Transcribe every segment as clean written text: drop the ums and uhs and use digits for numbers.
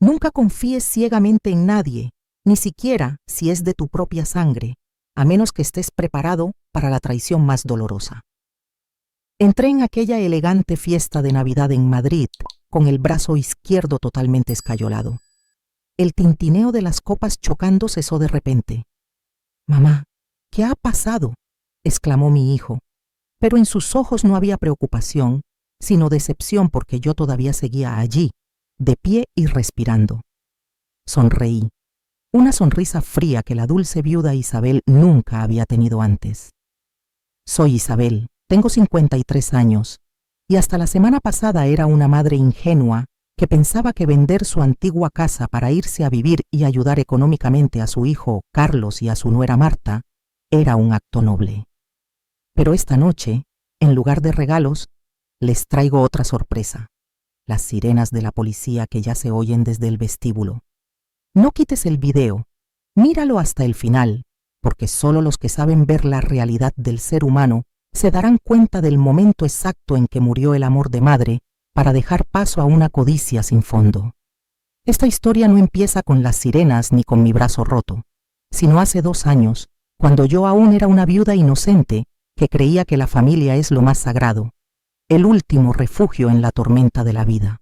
Nunca confíes ciegamente en nadie, ni siquiera si es de tu propia sangre, a menos que estés preparado para la traición más dolorosa. Entré en aquella elegante fiesta de Navidad en Madrid con el brazo izquierdo totalmente escayolado. El tintineo de las copas chocando cesó de repente. «Mamá, ¿qué ha pasado?», exclamó mi hijo, pero en sus ojos no había preocupación, sino decepción porque yo todavía seguía allí, de pie y respirando. Sonreí, una sonrisa fría que la dulce viuda Isabel nunca había tenido antes. «Soy Isabel, tengo 53 años, y hasta la semana pasada era una madre ingenua que pensaba que vender su antigua casa para irse a vivir y ayudar económicamente a su hijo Carlos y a su nuera Marta era un acto noble. Pero esta noche, en lugar de regalos, les traigo otra sorpresa: las sirenas de la policía que ya se oyen desde el vestíbulo. No quites el video, míralo hasta el final, porque solo los que saben ver la realidad del ser humano se darán cuenta del momento exacto en que murió el amor de madre para dejar paso a una codicia sin fondo. Esta historia no empieza con las sirenas ni con mi brazo roto, sino hace 2 años, cuando yo aún era una viuda inocente que creía que la familia es lo más sagrado, el último refugio en la tormenta de la vida.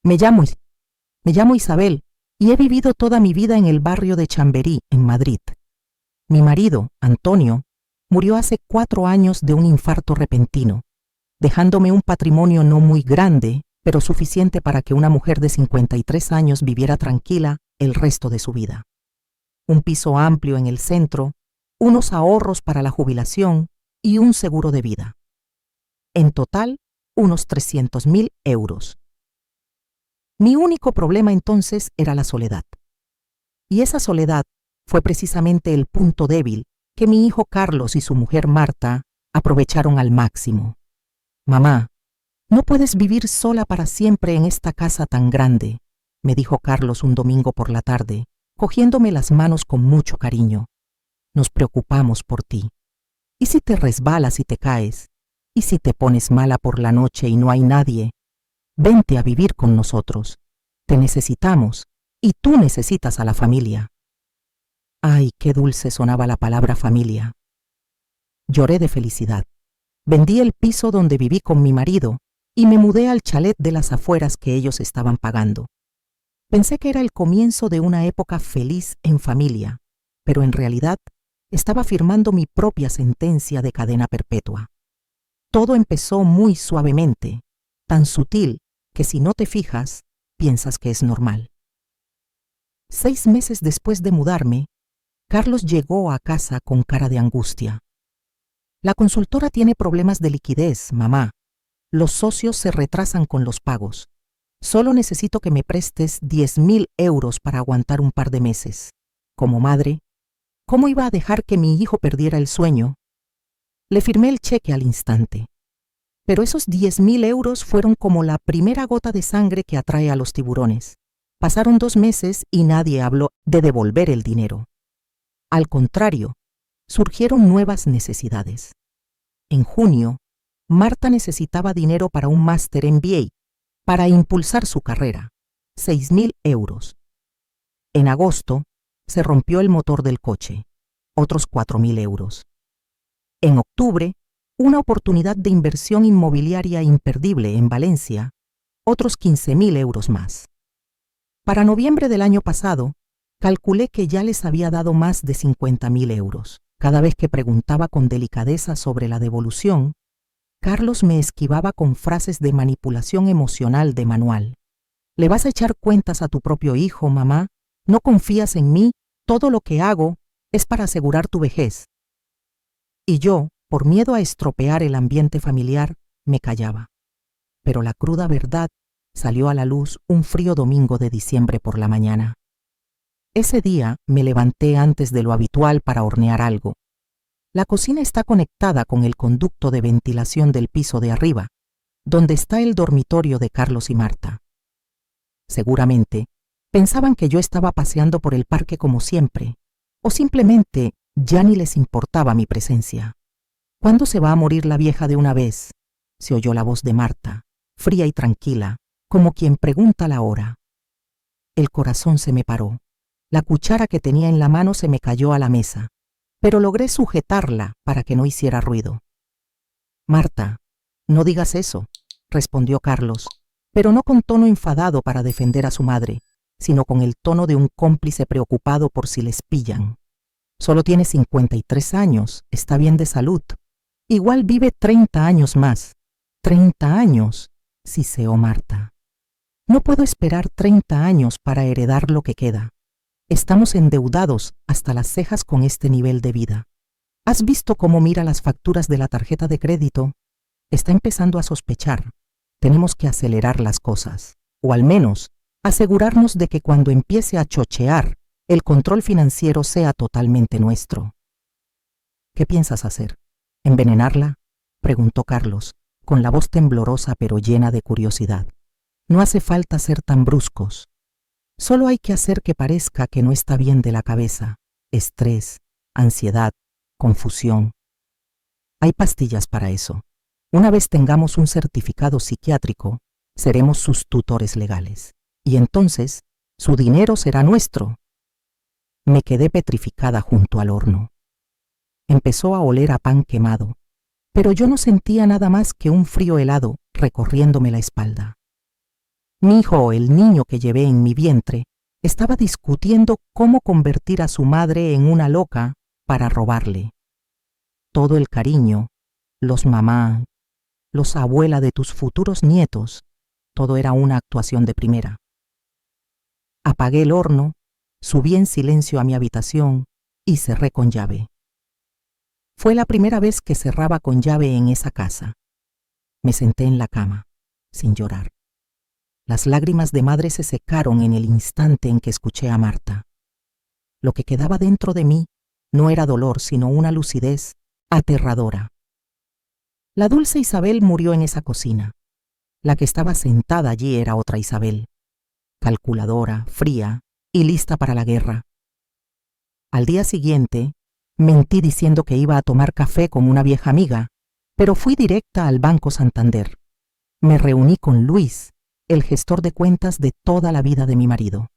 Me llamo Isabel y he vivido toda mi vida en el barrio de Chamberí, en Madrid. Mi marido, Antonio, murió hace 4 años de un infarto repentino, dejándome un patrimonio no muy grande, pero suficiente para que una mujer de 53 años viviera tranquila el resto de su vida. Un piso amplio en el centro, unos ahorros para la jubilación y un seguro de vida. En total, unos 300.000 euros. Mi único problema entonces era la soledad. Y esa soledad fue precisamente el punto débil que mi hijo Carlos y su mujer Marta aprovecharon al máximo. «Mamá, no puedes vivir sola para siempre en esta casa tan grande», me dijo Carlos un domingo por la tarde, cogiéndome las manos con mucho cariño. «Nos preocupamos por ti. ¿Y si te resbalas y te caes? ¿Y si te pones mala por la noche y no hay nadie? Vente a vivir con nosotros. Te necesitamos y tú necesitas a la familia». Ay, qué dulce sonaba la palabra familia. Lloré de felicidad. Vendí el piso donde viví con mi marido y me mudé al chalet de las afueras que ellos estaban pagando. Pensé que era el comienzo de una época feliz en familia, pero en realidad estaba firmando mi propia sentencia de cadena perpetua. Todo empezó muy suavemente, tan sutil que si no te fijas, piensas que es normal. 6 meses después de mudarme, Carlos llegó a casa con cara de angustia. «La consultora tiene problemas de liquidez, mamá. Los socios se retrasan con los pagos. Solo necesito que me prestes 10.000 euros para aguantar un par de meses. Como madre, ¿cómo iba a dejar que mi hijo perdiera el sueño?» Le firmé el cheque al instante. Pero esos 10.000 euros fueron como la primera gota de sangre que atrae a los tiburones. Pasaron 2 meses y nadie habló de devolver el dinero. Al contrario, surgieron nuevas necesidades. En junio, Marta necesitaba dinero para un máster MBA, para impulsar su carrera, 6.000 euros. En agosto, se rompió el motor del coche, otros 4.000 euros. En octubre, una oportunidad de inversión inmobiliaria imperdible en Valencia, otros 15.000 euros más. Para noviembre del año pasado, calculé que ya les había dado más de 50.000 euros. Cada vez que preguntaba con delicadeza sobre la devolución, Carlos me esquivaba con frases de manipulación emocional de manual. «¿Le vas a echar cuentas a tu propio hijo, mamá? ¿No confías en mí? Todo lo que hago es para asegurar tu vejez». Y yo, por miedo a estropear el ambiente familiar, me callaba. Pero la cruda verdad salió a la luz un frío domingo de diciembre por la mañana. Ese día me levanté antes de lo habitual para hornear algo. La cocina está conectada con el conducto de ventilación del piso de arriba, donde está el dormitorio de Carlos y Marta. Seguramente pensaban que yo estaba paseando por el parque como siempre, o simplemente ya ni les importaba mi presencia. «¿Cuándo se va a morir la vieja de una vez?», se oyó la voz de Marta, fría y tranquila, como quien pregunta la hora. el corazón se me paró. La cuchara que tenía en la mano se me cayó a la mesa, pero logré sujetarla para que no hiciera ruido. Marta, no digas eso, respondió Carlos, pero no con tono enfadado para defender a su madre, sino con el tono de un cómplice preocupado por si les pillan. Solo tiene 53 años, está bien de salud. Igual vive 30 años más. 30 años, siseó Marta. No puedo esperar 30 años para heredar lo que queda. Estamos endeudados hasta las cejas con este nivel de vida. ¿Has visto cómo mira las facturas de la tarjeta de crédito? Está empezando a sospechar. Tenemos que acelerar las cosas, o al menos asegurarnos de que cuando empiece a chochear, el control financiero sea totalmente nuestro. ¿Qué piensas hacer? ¿Envenenarla?, preguntó Carlos, con la voz temblorosa pero llena de curiosidad. No hace falta ser tan bruscos. Solo hay que hacer que parezca que no está bien de la cabeza. Estrés, ansiedad, confusión. Hay pastillas para eso. Una vez tengamos un certificado psiquiátrico, seremos sus tutores legales. Y entonces, su dinero será nuestro. Me quedé petrificada junto al horno. Empezó a oler a pan quemado, pero yo no sentía nada más que un frío helado recorriéndome la espalda. Mi hijo, el niño que llevé en mi vientre, estaba discutiendo cómo convertir a su madre en una loca para robarle. Todo el cariño, los mamá, los abuela de tus futuros nietos, todo era una actuación de primera. Apagué el horno, subí en silencio a mi habitación y cerré con llave. Fue la primera vez que cerraba con llave en esa casa. Me senté en la cama, sin llorar. Las lágrimas de madre se secaron en el instante en que escuché a Marta. Lo que quedaba dentro de mí no era dolor, sino una lucidez aterradora. La dulce Isabel murió en esa cocina. La que estaba sentada allí era otra Isabel, calculadora, fría y lista para la guerra. Al día siguiente, mentí diciendo que iba a tomar café con una vieja amiga, pero fui directa al Banco Santander. Me reuní con Luis, el gestor de cuentas de toda la vida de mi marido.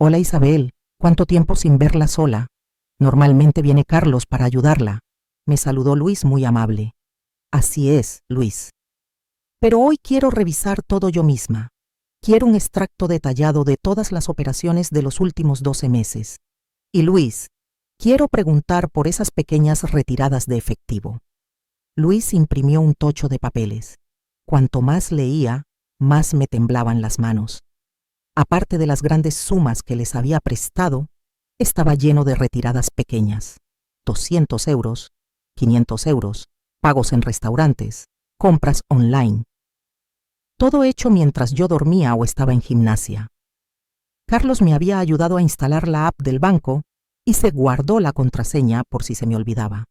Hola Isabel, ¿cuánto tiempo sin verla sola? Normalmente viene Carlos para ayudarla. Me saludó Luis muy amable. Así es, Luis. Pero hoy quiero revisar todo yo misma. Quiero un extracto detallado de todas las operaciones de los últimos 12 meses. Y Luis, quiero preguntar por esas pequeñas retiradas de efectivo. Luis imprimió un tocho de papeles. Cuanto más leía, más me temblaban las manos. Aparte de las grandes sumas que les había prestado, estaba lleno de retiradas pequeñas. 200 euros, 500 euros, pagos en restaurantes, compras online. Todo hecho mientras yo dormía o estaba en gimnasia. Carlos me había ayudado a instalar la app del banco y se guardó la contraseña por si se me olvidaba.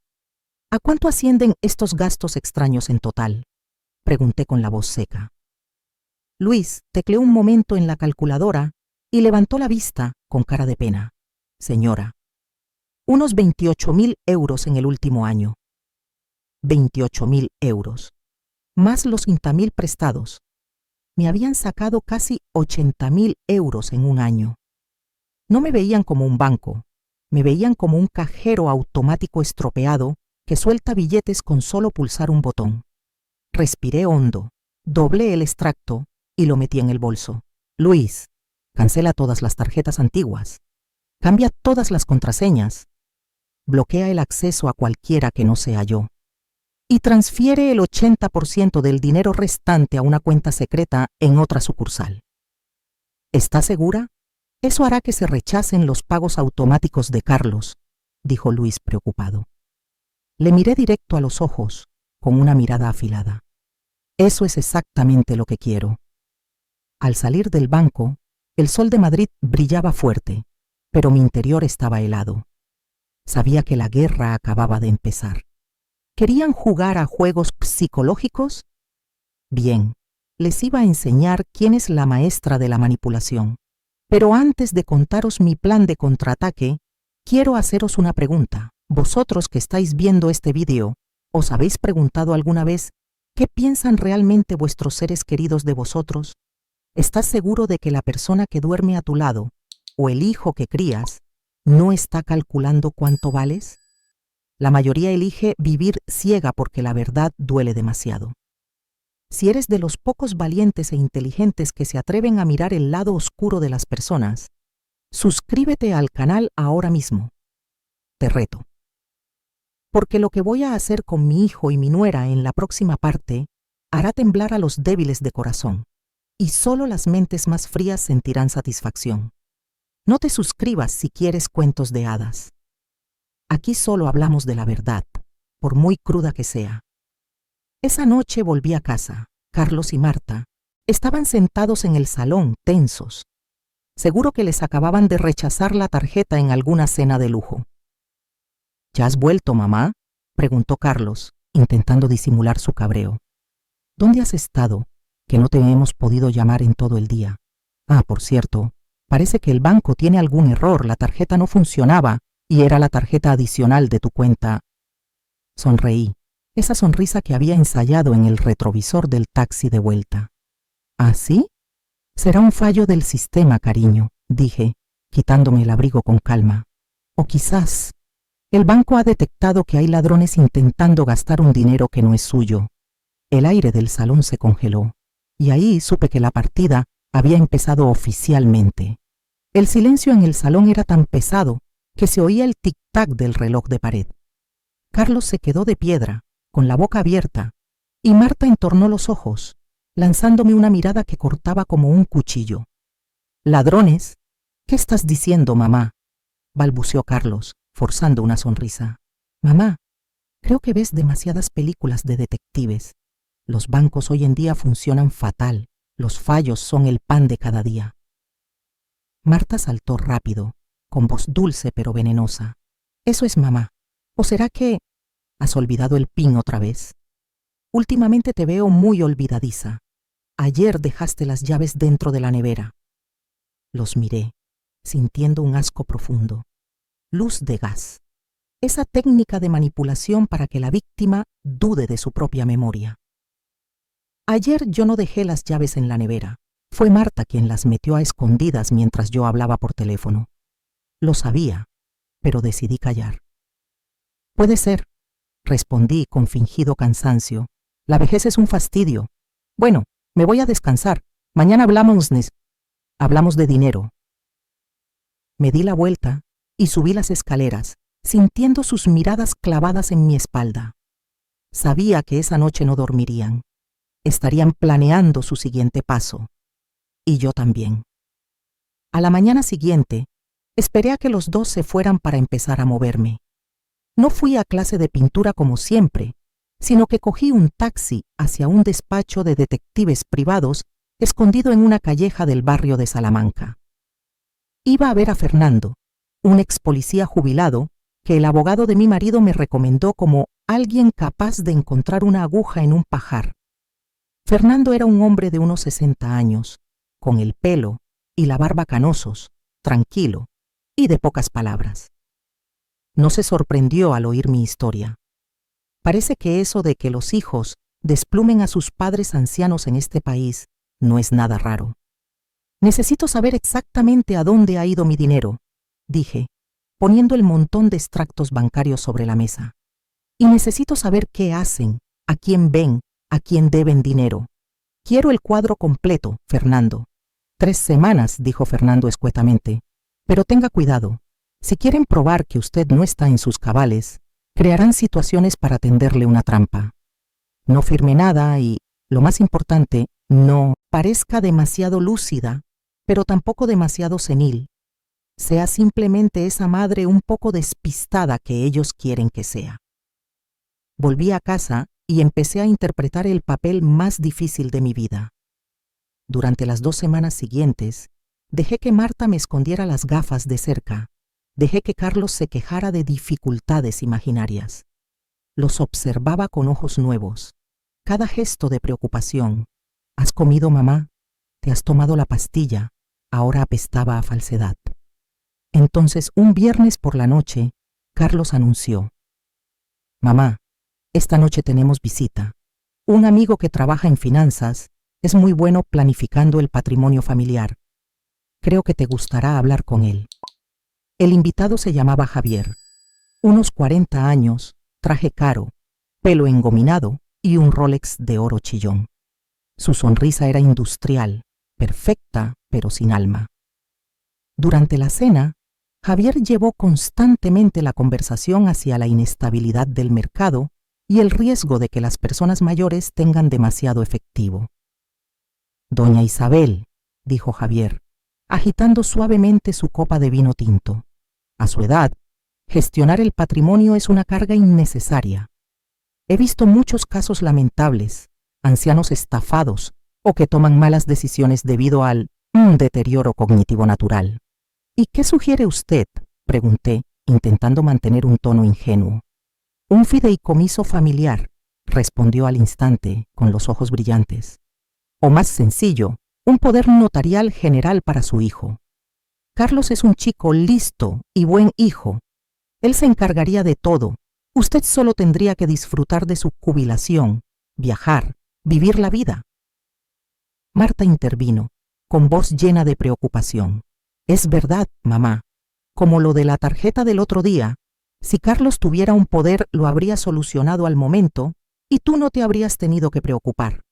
¿A cuánto ascienden estos gastos extraños en total?, pregunté con la voz seca. Luis tecleó un momento en la calculadora y levantó la vista con cara de pena. Señora, unos 28.000 euros en el último año. 28.000 euros, más los 30.000 prestados. Me habían sacado casi 80.000 euros en un año. No me veían como un banco, me veían como un cajero automático estropeado que suelta billetes con solo pulsar un botón. Respiré hondo, doblé el extracto y lo metí en el bolso. Luis, cancela todas las tarjetas antiguas, cambia todas las contraseñas, bloquea el acceso a cualquiera que no sea yo y transfiere el 80% del dinero restante a una cuenta secreta en otra sucursal. ¿Está segura? Eso hará que se rechacen los pagos automáticos de Carlos, dijo Luis preocupado. Le miré directo a los ojos, con una mirada afilada. Eso es exactamente lo que quiero. Al salir del banco, el sol de Madrid brillaba fuerte, pero mi interior estaba helado. Sabía que la guerra acababa de empezar. ¿Querían jugar a juegos psicológicos? Bien, les iba a enseñar quién es la maestra de la manipulación. Pero antes de contaros mi plan de contraataque, quiero haceros una pregunta. Vosotros que estáis viendo este vídeo, ¿os habéis preguntado alguna vez qué piensan realmente vuestros seres queridos de vosotros? ¿Estás seguro de que la persona que duerme a tu lado o el hijo que crías no está calculando cuánto vales? La mayoría elige vivir ciega porque la verdad duele demasiado. Si eres de los pocos valientes e inteligentes que se atreven a mirar el lado oscuro de las personas, suscríbete al canal ahora mismo. Te reto. Porque lo que voy a hacer con mi hijo y mi nuera en la próxima parte hará temblar a los débiles de corazón, y solo las mentes más frías sentirán satisfacción. No te suscribas si quieres cuentos de hadas. Aquí solo hablamos de la verdad, por muy cruda que sea. Esa noche volví a casa. Carlos y Marta estaban sentados en el salón, tensos. Seguro que les acababan de rechazar la tarjeta en alguna cena de lujo. ¿Ya has vuelto, mamá?, preguntó Carlos, intentando disimular su cabreo. ¿Dónde has estado, que no te hemos podido llamar en todo el día? Ah, por cierto, parece que el banco tiene algún error, la tarjeta no funcionaba y era la tarjeta adicional de tu cuenta. Sonreí, esa sonrisa que había ensayado en el retrovisor del taxi de vuelta. ¿Ah, sí? Será un fallo del sistema, cariño, dije, quitándome el abrigo con calma. O quizás el banco ha detectado que hay ladrones intentando gastar un dinero que no es suyo. El aire del salón se congeló, y ahí supe que la partida había empezado oficialmente. El silencio en el salón era tan pesado que se oía el tic-tac del reloj de pared. Carlos se quedó de piedra, con la boca abierta, y Marta entornó los ojos, lanzándome una mirada que cortaba como un cuchillo. ¿Ladrones? ¿Qué estás diciendo, mamá?, balbuceó Carlos, forzando una sonrisa. Mamá, creo que ves demasiadas películas de detectives. Los bancos hoy en día funcionan fatal. Los fallos son el pan de cada día. Marta saltó rápido, con voz dulce pero venenosa. Eso es mamá. ¿O será que has olvidado el PIN otra vez? Últimamente te veo muy olvidadiza. Ayer dejaste las llaves dentro de la nevera. Los miré, sintiendo un asco profundo. Luz de gas. Esa técnica de manipulación para que la víctima dude de su propia memoria. Ayer yo no dejé las llaves en la nevera. Fue Marta quien las metió a escondidas mientras yo hablaba por teléfono. Lo sabía, pero decidí callar. Puede ser, respondí con fingido cansancio. La vejez es un fastidio. Bueno, me voy a descansar. Mañana hablamos de dinero. Me di la vuelta y subí las escaleras, sintiendo sus miradas clavadas en mi espalda. Sabía que esa noche no dormirían. Estarían planeando su siguiente paso. Y yo también. A la mañana siguiente, esperé a que los dos se fueran para empezar a moverme. No fui a clase de pintura como siempre, sino que cogí un taxi hacia un despacho de detectives privados escondido en una calleja del barrio de Salamanca. Iba a ver a Fernando, un ex policía jubilado que el abogado de mi marido me recomendó como alguien capaz de encontrar una aguja en un pajar. Fernando era un hombre de unos 60 años, con el pelo y la barba canosos, tranquilo y de pocas palabras. No se sorprendió al oír mi historia. Parece que eso de que los hijos desplumen a sus padres ancianos en este país no es nada raro. Necesito saber exactamente a dónde ha ido mi dinero, dije, poniendo el montón de extractos bancarios sobre la mesa. Y necesito saber qué hacen, a quién ven, a quién deben dinero. Quiero el cuadro completo, Fernando. 3 semanas, dijo Fernando escuetamente. Pero tenga cuidado. Si quieren probar que usted no está en sus cabales, crearán situaciones para tenderle una trampa. No firme nada y, lo más importante, no parezca demasiado lúcida, pero tampoco demasiado senil. Sea simplemente esa madre un poco despistada que ellos quieren que sea. Volví a casa y empecé a interpretar el papel más difícil de mi vida. Durante las 2 semanas siguientes, dejé que Marta me escondiera las gafas de cerca. Dejé que Carlos se quejara de dificultades imaginarias. Los observaba con ojos nuevos. Cada gesto de preocupación. ¿Has comido, mamá? ¿Te has tomado la pastilla? Ahora apestaba a falsedad. Entonces, un viernes por la noche, Carlos anunció: Mamá, esta noche tenemos visita. Un amigo que trabaja en finanzas Es muy bueno planificando el patrimonio familiar. Creo que te gustará hablar con él. El invitado se llamaba Javier. Unos 40 años, traje caro, pelo engominado y un Rolex de oro chillón. Su sonrisa era industrial, perfecta, pero sin alma. Durante la cena, Javier llevó constantemente la conversación hacia la inestabilidad del mercado y el riesgo de que las personas mayores tengan demasiado efectivo. Doña Isabel, dijo Javier, agitando suavemente su copa de vino tinto. A su edad, gestionar el patrimonio es una carga innecesaria. He visto muchos casos lamentables, ancianos estafados o que toman malas decisiones debido al deterioro cognitivo natural. ¿Y qué sugiere usted?, pregunté, intentando mantener un tono ingenuo. Un fideicomiso familiar, respondió al instante, con los ojos brillantes. O más sencillo, un poder notarial general para su hijo. Carlos es un chico listo y buen hijo. Él se encargaría de todo. Usted solo tendría que disfrutar de su jubilación, viajar, vivir la vida. Marta intervino, con voz llena de preocupación. Es verdad, mamá. Como lo de la tarjeta del otro día, si Carlos tuviera un poder lo habría solucionado al momento y tú no te habrías tenido que preocupar.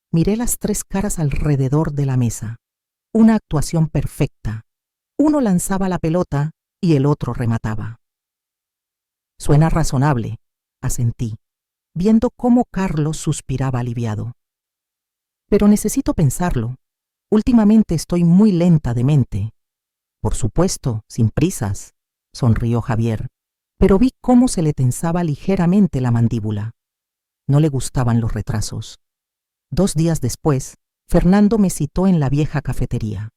Miré las tres caras alrededor de la mesa. Una actuación perfecta. Uno lanzaba la pelota y el otro remataba. Suena razonable, asentí, viendo cómo Carlos suspiraba aliviado. Pero necesito pensarlo. Últimamente estoy muy lenta de mente. Por supuesto, sin prisas, sonrió Javier, pero vi cómo se le tensaba ligeramente la mandíbula. No le gustaban los retrasos. 2 días después, Fernando me citó en la vieja cafetería.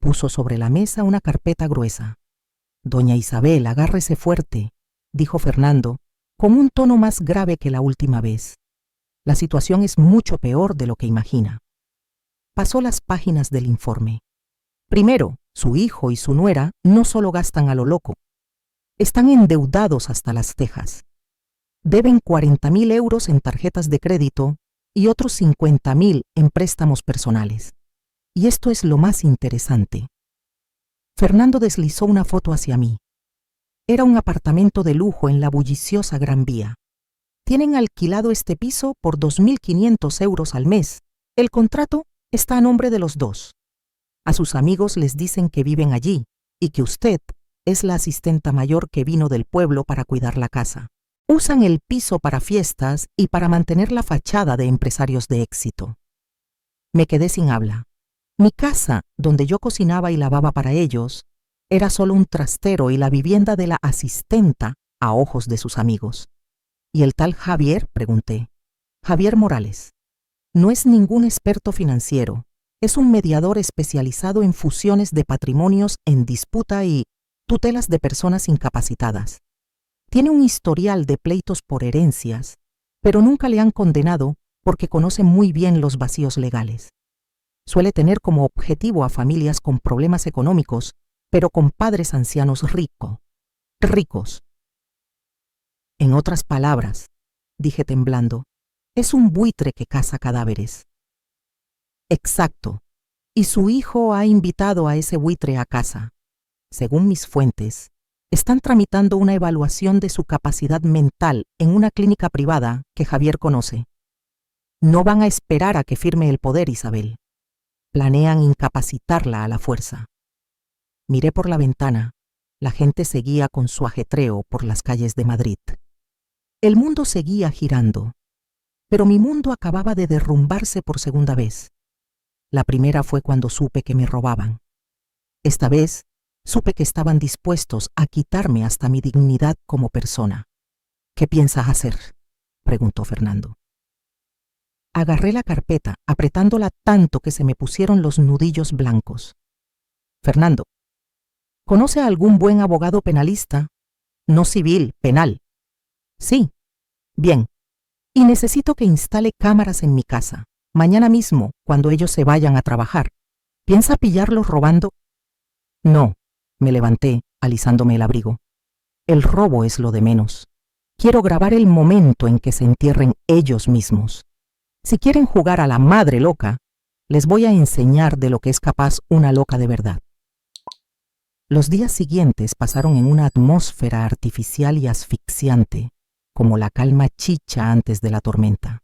Puso sobre la mesa una carpeta gruesa. Doña Isabel, agárrese fuerte, dijo Fernando, con un tono más grave que la última vez. La situación es mucho peor de lo que imagina. Pasó las páginas del informe. Primero, su hijo y su nuera no solo gastan a lo loco. Están endeudados hasta las cejas. Deben 40.000 euros en tarjetas de crédito y otros 50.000 en préstamos personales. Y esto es lo más interesante. Fernando deslizó una foto hacia mí. Era un apartamento de lujo en la bulliciosa Gran Vía. Tienen alquilado este piso por 2.500 euros al mes. El contrato está a nombre de los dos. A sus amigos les dicen que viven allí y que usted es la asistenta mayor que vino del pueblo para cuidar la casa. Usan el piso para fiestas y para mantener la fachada de empresarios de éxito. Me quedé sin habla. Mi casa, donde yo cocinaba y lavaba para ellos, era solo un trastero y la vivienda de la asistenta a ojos de sus amigos. ¿Y el tal Javier?, pregunté. Javier Morales. No es ningún experto financiero. Es un mediador especializado en fusiones de patrimonios en disputa y tutelas de personas incapacitadas. Tiene un historial de pleitos por herencias, pero nunca le han condenado porque conoce muy bien los vacíos legales. Suele tener como objetivo a familias con problemas económicos, pero con padres ancianos ricos. En otras palabras, dije temblando, es un buitre que caza cadáveres. Exacto. Y su hijo ha invitado a ese buitre a casa. Según mis fuentes, están tramitando una evaluación de su capacidad mental en una clínica privada que Javier conoce. No van a esperar a que firme el poder, Isabel. Planean incapacitarla a la fuerza. Miré por la ventana. La gente seguía con su ajetreo por las calles de Madrid. El mundo seguía girando, pero mi mundo acababa de derrumbarse por segunda vez. La primera fue cuando supe que me robaban. Esta vez, supe que estaban dispuestos a quitarme hasta mi dignidad como persona. ¿Qué piensas hacer?, preguntó Fernando. Agarré la carpeta, apretándola tanto que se me pusieron los nudillos blancos. Fernando, ¿conoce a algún buen abogado penalista? No civil, penal. Sí. Bien. Y necesito que instale cámaras en mi casa. Mañana mismo, cuando ellos se vayan a trabajar. ¿Piensa pillarlos robando? No, me levanté, alisándome el abrigo. El robo es lo de menos. Quiero grabar el momento en que se entierren ellos mismos. Si quieren jugar a la madre loca, les voy a enseñar de lo que es capaz una loca de verdad. Los días siguientes pasaron en una atmósfera artificial y asfixiante, como la calma chicha antes de la tormenta.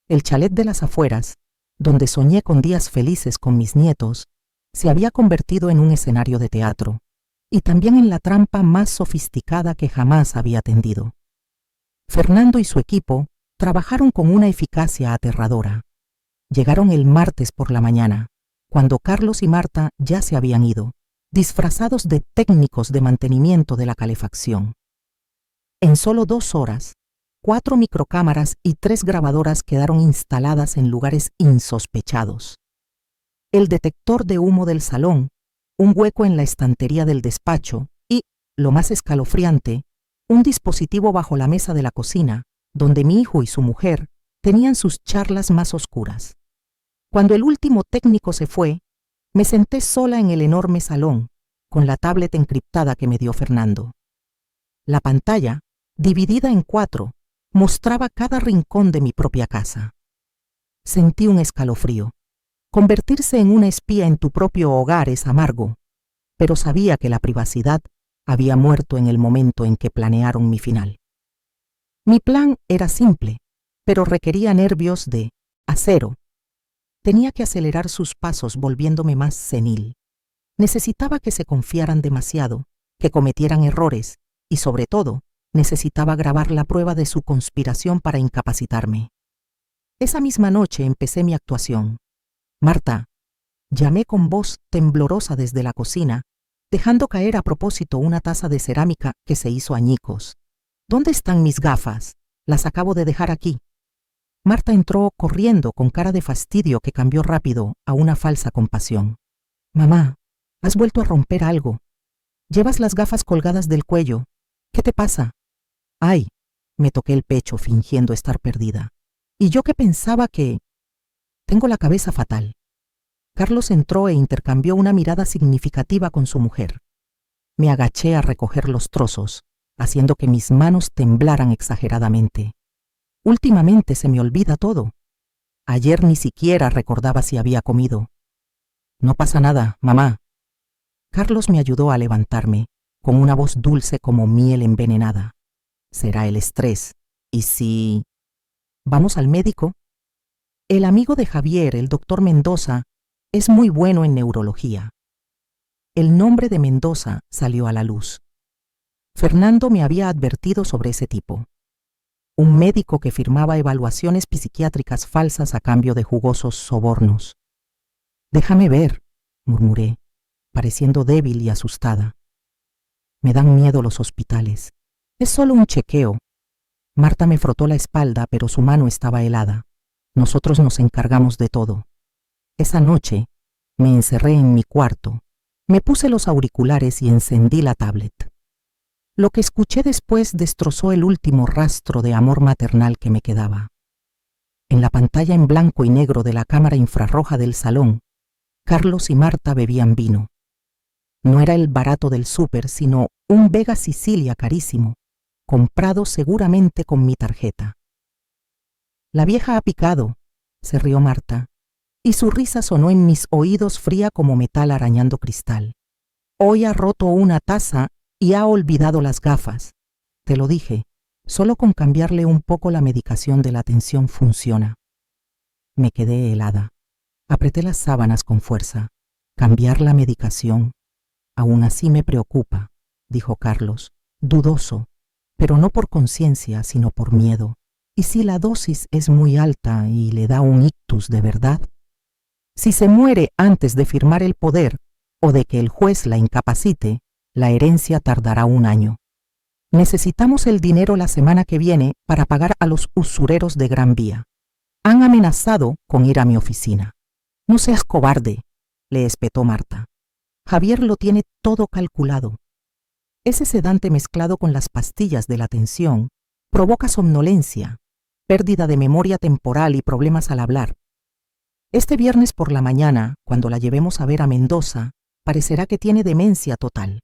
El chalet de las afueras, donde soñé con días felices con mis nietos, se había convertido en un escenario de teatro, y también en la trampa más sofisticada que jamás había tendido. Fernando y su equipo trabajaron con una eficacia aterradora. Llegaron el martes por la mañana, cuando Carlos y Marta ya se habían ido, disfrazados de técnicos de mantenimiento de la calefacción. En solo 2 horas, 4 microcámaras y 3 grabadoras quedaron instaladas en lugares insospechados. El detector de humo del salón, un hueco en la estantería del despacho y, lo más escalofriante, un dispositivo bajo la mesa de la cocina, donde mi hijo y su mujer tenían sus charlas más oscuras. Cuando el último técnico se fue, me senté sola en el enorme salón, con la tablet encriptada que me dio Fernando. La pantalla, dividida en 4, mostraba cada rincón de mi propia casa. Sentí un escalofrío. Convertirse en una espía en tu propio hogar es amargo, pero sabía que la privacidad había muerto en el momento en que planearon mi final. Mi plan era simple, pero requería nervios de acero. Tenía que acelerar sus pasos volviéndome más senil. Necesitaba que se confiaran demasiado, que cometieran errores y, sobre todo, necesitaba grabar la prueba de su conspiración para incapacitarme. Esa misma noche empecé mi actuación. Marta, llamé con voz temblorosa desde la cocina, dejando caer a propósito una taza de cerámica que se hizo añicos. ¿Dónde están mis gafas? Las acabo de dejar aquí. Marta entró corriendo con cara de fastidio que cambió rápido a una falsa compasión. Mamá, has vuelto a romper algo. Llevas las gafas colgadas del cuello. ¿Qué te pasa? Ay, me toqué el pecho fingiendo estar perdida. Y yo que pensaba que... Tengo la cabeza fatal. Carlos entró e intercambió una mirada significativa con su mujer. Me agaché a recoger los trozos, haciendo que mis manos temblaran exageradamente. Últimamente se me olvida todo. Ayer ni siquiera recordaba si había comido. No pasa nada, mamá. Carlos me ayudó a levantarme, con una voz dulce como miel envenenada. Será el estrés. ¿Y si... ¿Vamos al médico? El amigo de Javier, el doctor Mendoza, es muy bueno en neurología. El nombre de Mendoza salió a la luz. Fernando me había advertido sobre ese tipo. Un médico que firmaba evaluaciones psiquiátricas falsas a cambio de jugosos sobornos. Déjame ver, murmuré, pareciendo débil y asustada. Me dan miedo los hospitales. Es solo un chequeo. Marta me frotó la espalda, pero su mano estaba helada. Nosotros nos encargamos de todo. Esa noche me encerré en mi cuarto, me puse los auriculares y encendí la tablet. Lo que escuché después destrozó el último rastro de amor maternal que me quedaba. En la pantalla en blanco y negro de la cámara infrarroja del salón, Carlos y Marta bebían vino. No era el barato del súper, sino un Vega Sicilia carísimo, comprado seguramente con mi tarjeta. La vieja ha picado, se rió Marta, y su risa sonó en mis oídos fría como metal arañando cristal. Hoy ha roto una taza y ha olvidado las gafas. Te lo dije, solo con cambiarle un poco la medicación de la tensión funciona. Me quedé helada. Apreté las sábanas con fuerza. Cambiar la medicación. Aún así me preocupa, dijo Carlos, dudoso, pero no por conciencia, sino por miedo. ¿Y si la dosis es muy alta y le da un ictus de verdad? Si se muere antes de firmar el poder o de que el juez la incapacite, la herencia tardará 1 año. Necesitamos el dinero la semana que viene para pagar a los usureros de Gran Vía. Han amenazado con ir a mi oficina. No seas cobarde, le espetó Marta. Javier lo tiene todo calculado. Ese sedante mezclado con las pastillas de la tensión provoca somnolencia, pérdida de memoria temporal y problemas al hablar. Este viernes por la mañana, cuando la llevemos a ver a Mendoza, parecerá que tiene demencia total.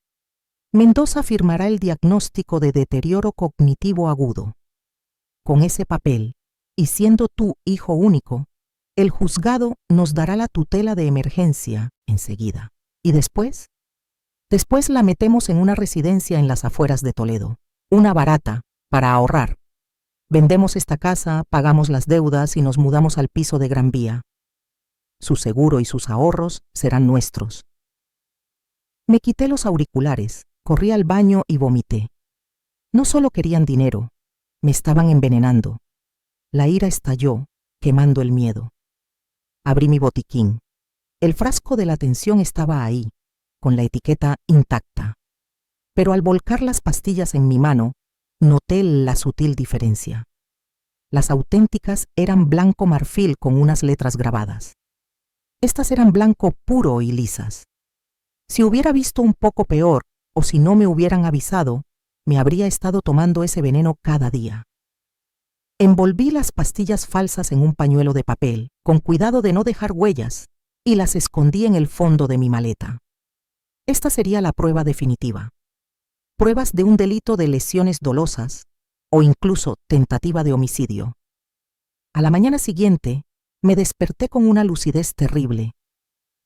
Mendoza firmará el diagnóstico de deterioro cognitivo agudo. Con ese papel y siendo tú hijo único, el juzgado nos dará la tutela de emergencia enseguida. ¿Y después? Después la metemos en una residencia en las afueras de Toledo, una barata, para ahorrar. Vendemos esta casa, pagamos las deudas y nos mudamos al piso de Gran Vía. Su seguro y sus ahorros serán nuestros. Me quité los auriculares, corrí al baño y vomité. No solo querían dinero, me estaban envenenando. La ira estalló, quemando el miedo. Abrí mi botiquín. El frasco de la tensión estaba ahí, con la etiqueta intacta. Pero al volcar las pastillas en mi mano, noté la sutil diferencia. Las auténticas eran blanco marfil con unas letras grabadas. Estas eran blanco puro y lisas. Si hubiera visto un poco peor, o si no me hubieran avisado, me habría estado tomando ese veneno cada día. Envolví las pastillas falsas en un pañuelo de papel, con cuidado de no dejar huellas, y las escondí en el fondo de mi maleta. Esta sería la prueba definitiva. Pruebas de un delito de lesiones dolosas, o incluso tentativa de homicidio. A la mañana siguiente, me desperté con una lucidez terrible.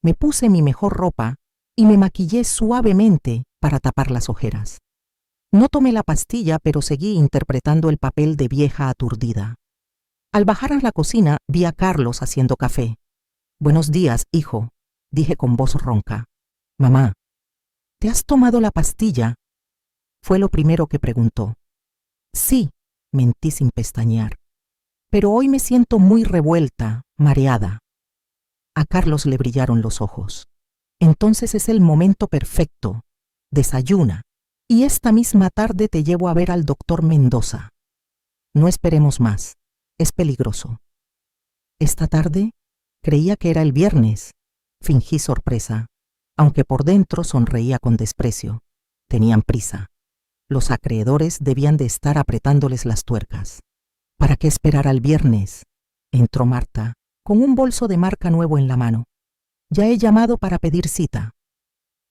Me puse mi mejor ropa y me maquillé suavemente para tapar las ojeras. No tomé la pastilla, pero seguí interpretando el papel de vieja aturdida. Al bajar a la cocina, vi a Carlos haciendo café. «Buenos días, hijo», dije con voz ronca. «Mamá, ¿te has tomado la pastilla?», fue lo primero que preguntó. «Sí», mentí sin pestañear. «Pero hoy me siento muy revuelta, mareada». A Carlos le brillaron los ojos. «Entonces es el momento perfecto. Desayuna. Y esta misma tarde te llevo a ver al doctor Mendoza. No esperemos más. Es peligroso». Esta tarde creía que era el viernes. Fingí sorpresa, aunque por dentro sonreía con desprecio. Tenían prisa. Los acreedores debían de estar apretándoles las tuercas. ¿Para qué esperar al viernes? Entró Marta, con un bolso de marca nuevo en la mano. «Ya he llamado para pedir cita.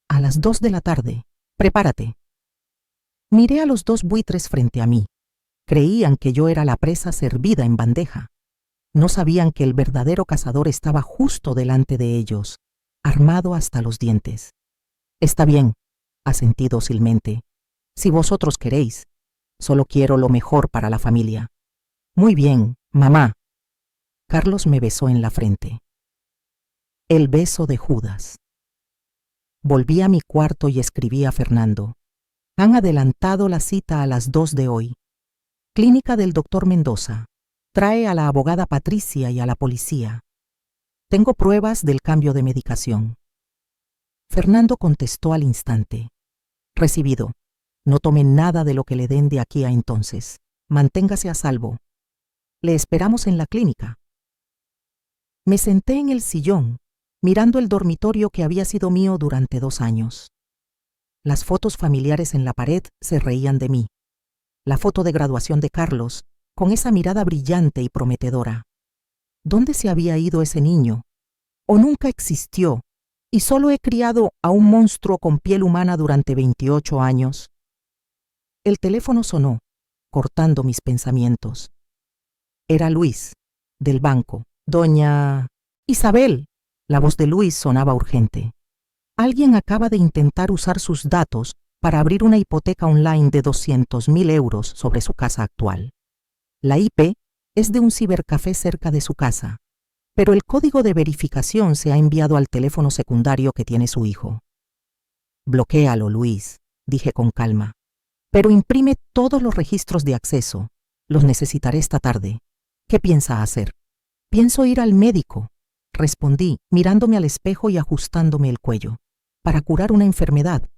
A las 2 de la tarde. Prepárate». Miré a los dos buitres frente a mí. Creían que yo era la presa servida en bandeja. No sabían que el verdadero cazador estaba justo delante de ellos, armado hasta los dientes. «Está bien», asentí dócilmente. «Si vosotros queréis. Solo quiero lo mejor para la familia». «Muy bien, mamá». Carlos me besó en la frente. El beso de Judas. Volví a mi cuarto y escribí a Fernando. «Han adelantado la cita a las 2 de hoy. Clínica del doctor Mendoza. Trae a la abogada Patricia y a la policía. Tengo pruebas del cambio de medicación». Fernando contestó al instante. «Recibido. No tome nada de lo que le den de aquí a entonces. Manténgase a salvo. Le esperamos en la clínica». Me senté en el sillón, mirando el dormitorio que había sido mío durante 2 años. Las fotos familiares en la pared se reían de mí. La foto de graduación de Carlos, con esa mirada brillante y prometedora. ¿Dónde se había ido ese niño? ¿O nunca existió, y solo he criado a un monstruo con piel humana durante 28 años? El teléfono sonó, cortando mis pensamientos. Era Luis, del banco. «Doña Isabel». La voz de Luis sonaba urgente. «Alguien acaba de intentar usar sus datos para abrir una hipoteca online de 200.000 euros sobre su casa actual. La IP es de un cibercafé cerca de su casa, pero el código de verificación se ha enviado al teléfono secundario que tiene su hijo». «Bloquéalo, Luis», dije con calma. «Pero imprime todos los registros de acceso. Los necesitaré esta tarde. ¿Qué piensa hacer?» «Pienso ir al médico», respondí, mirándome al espejo y ajustándome el cuello, «para curar una enfermedad,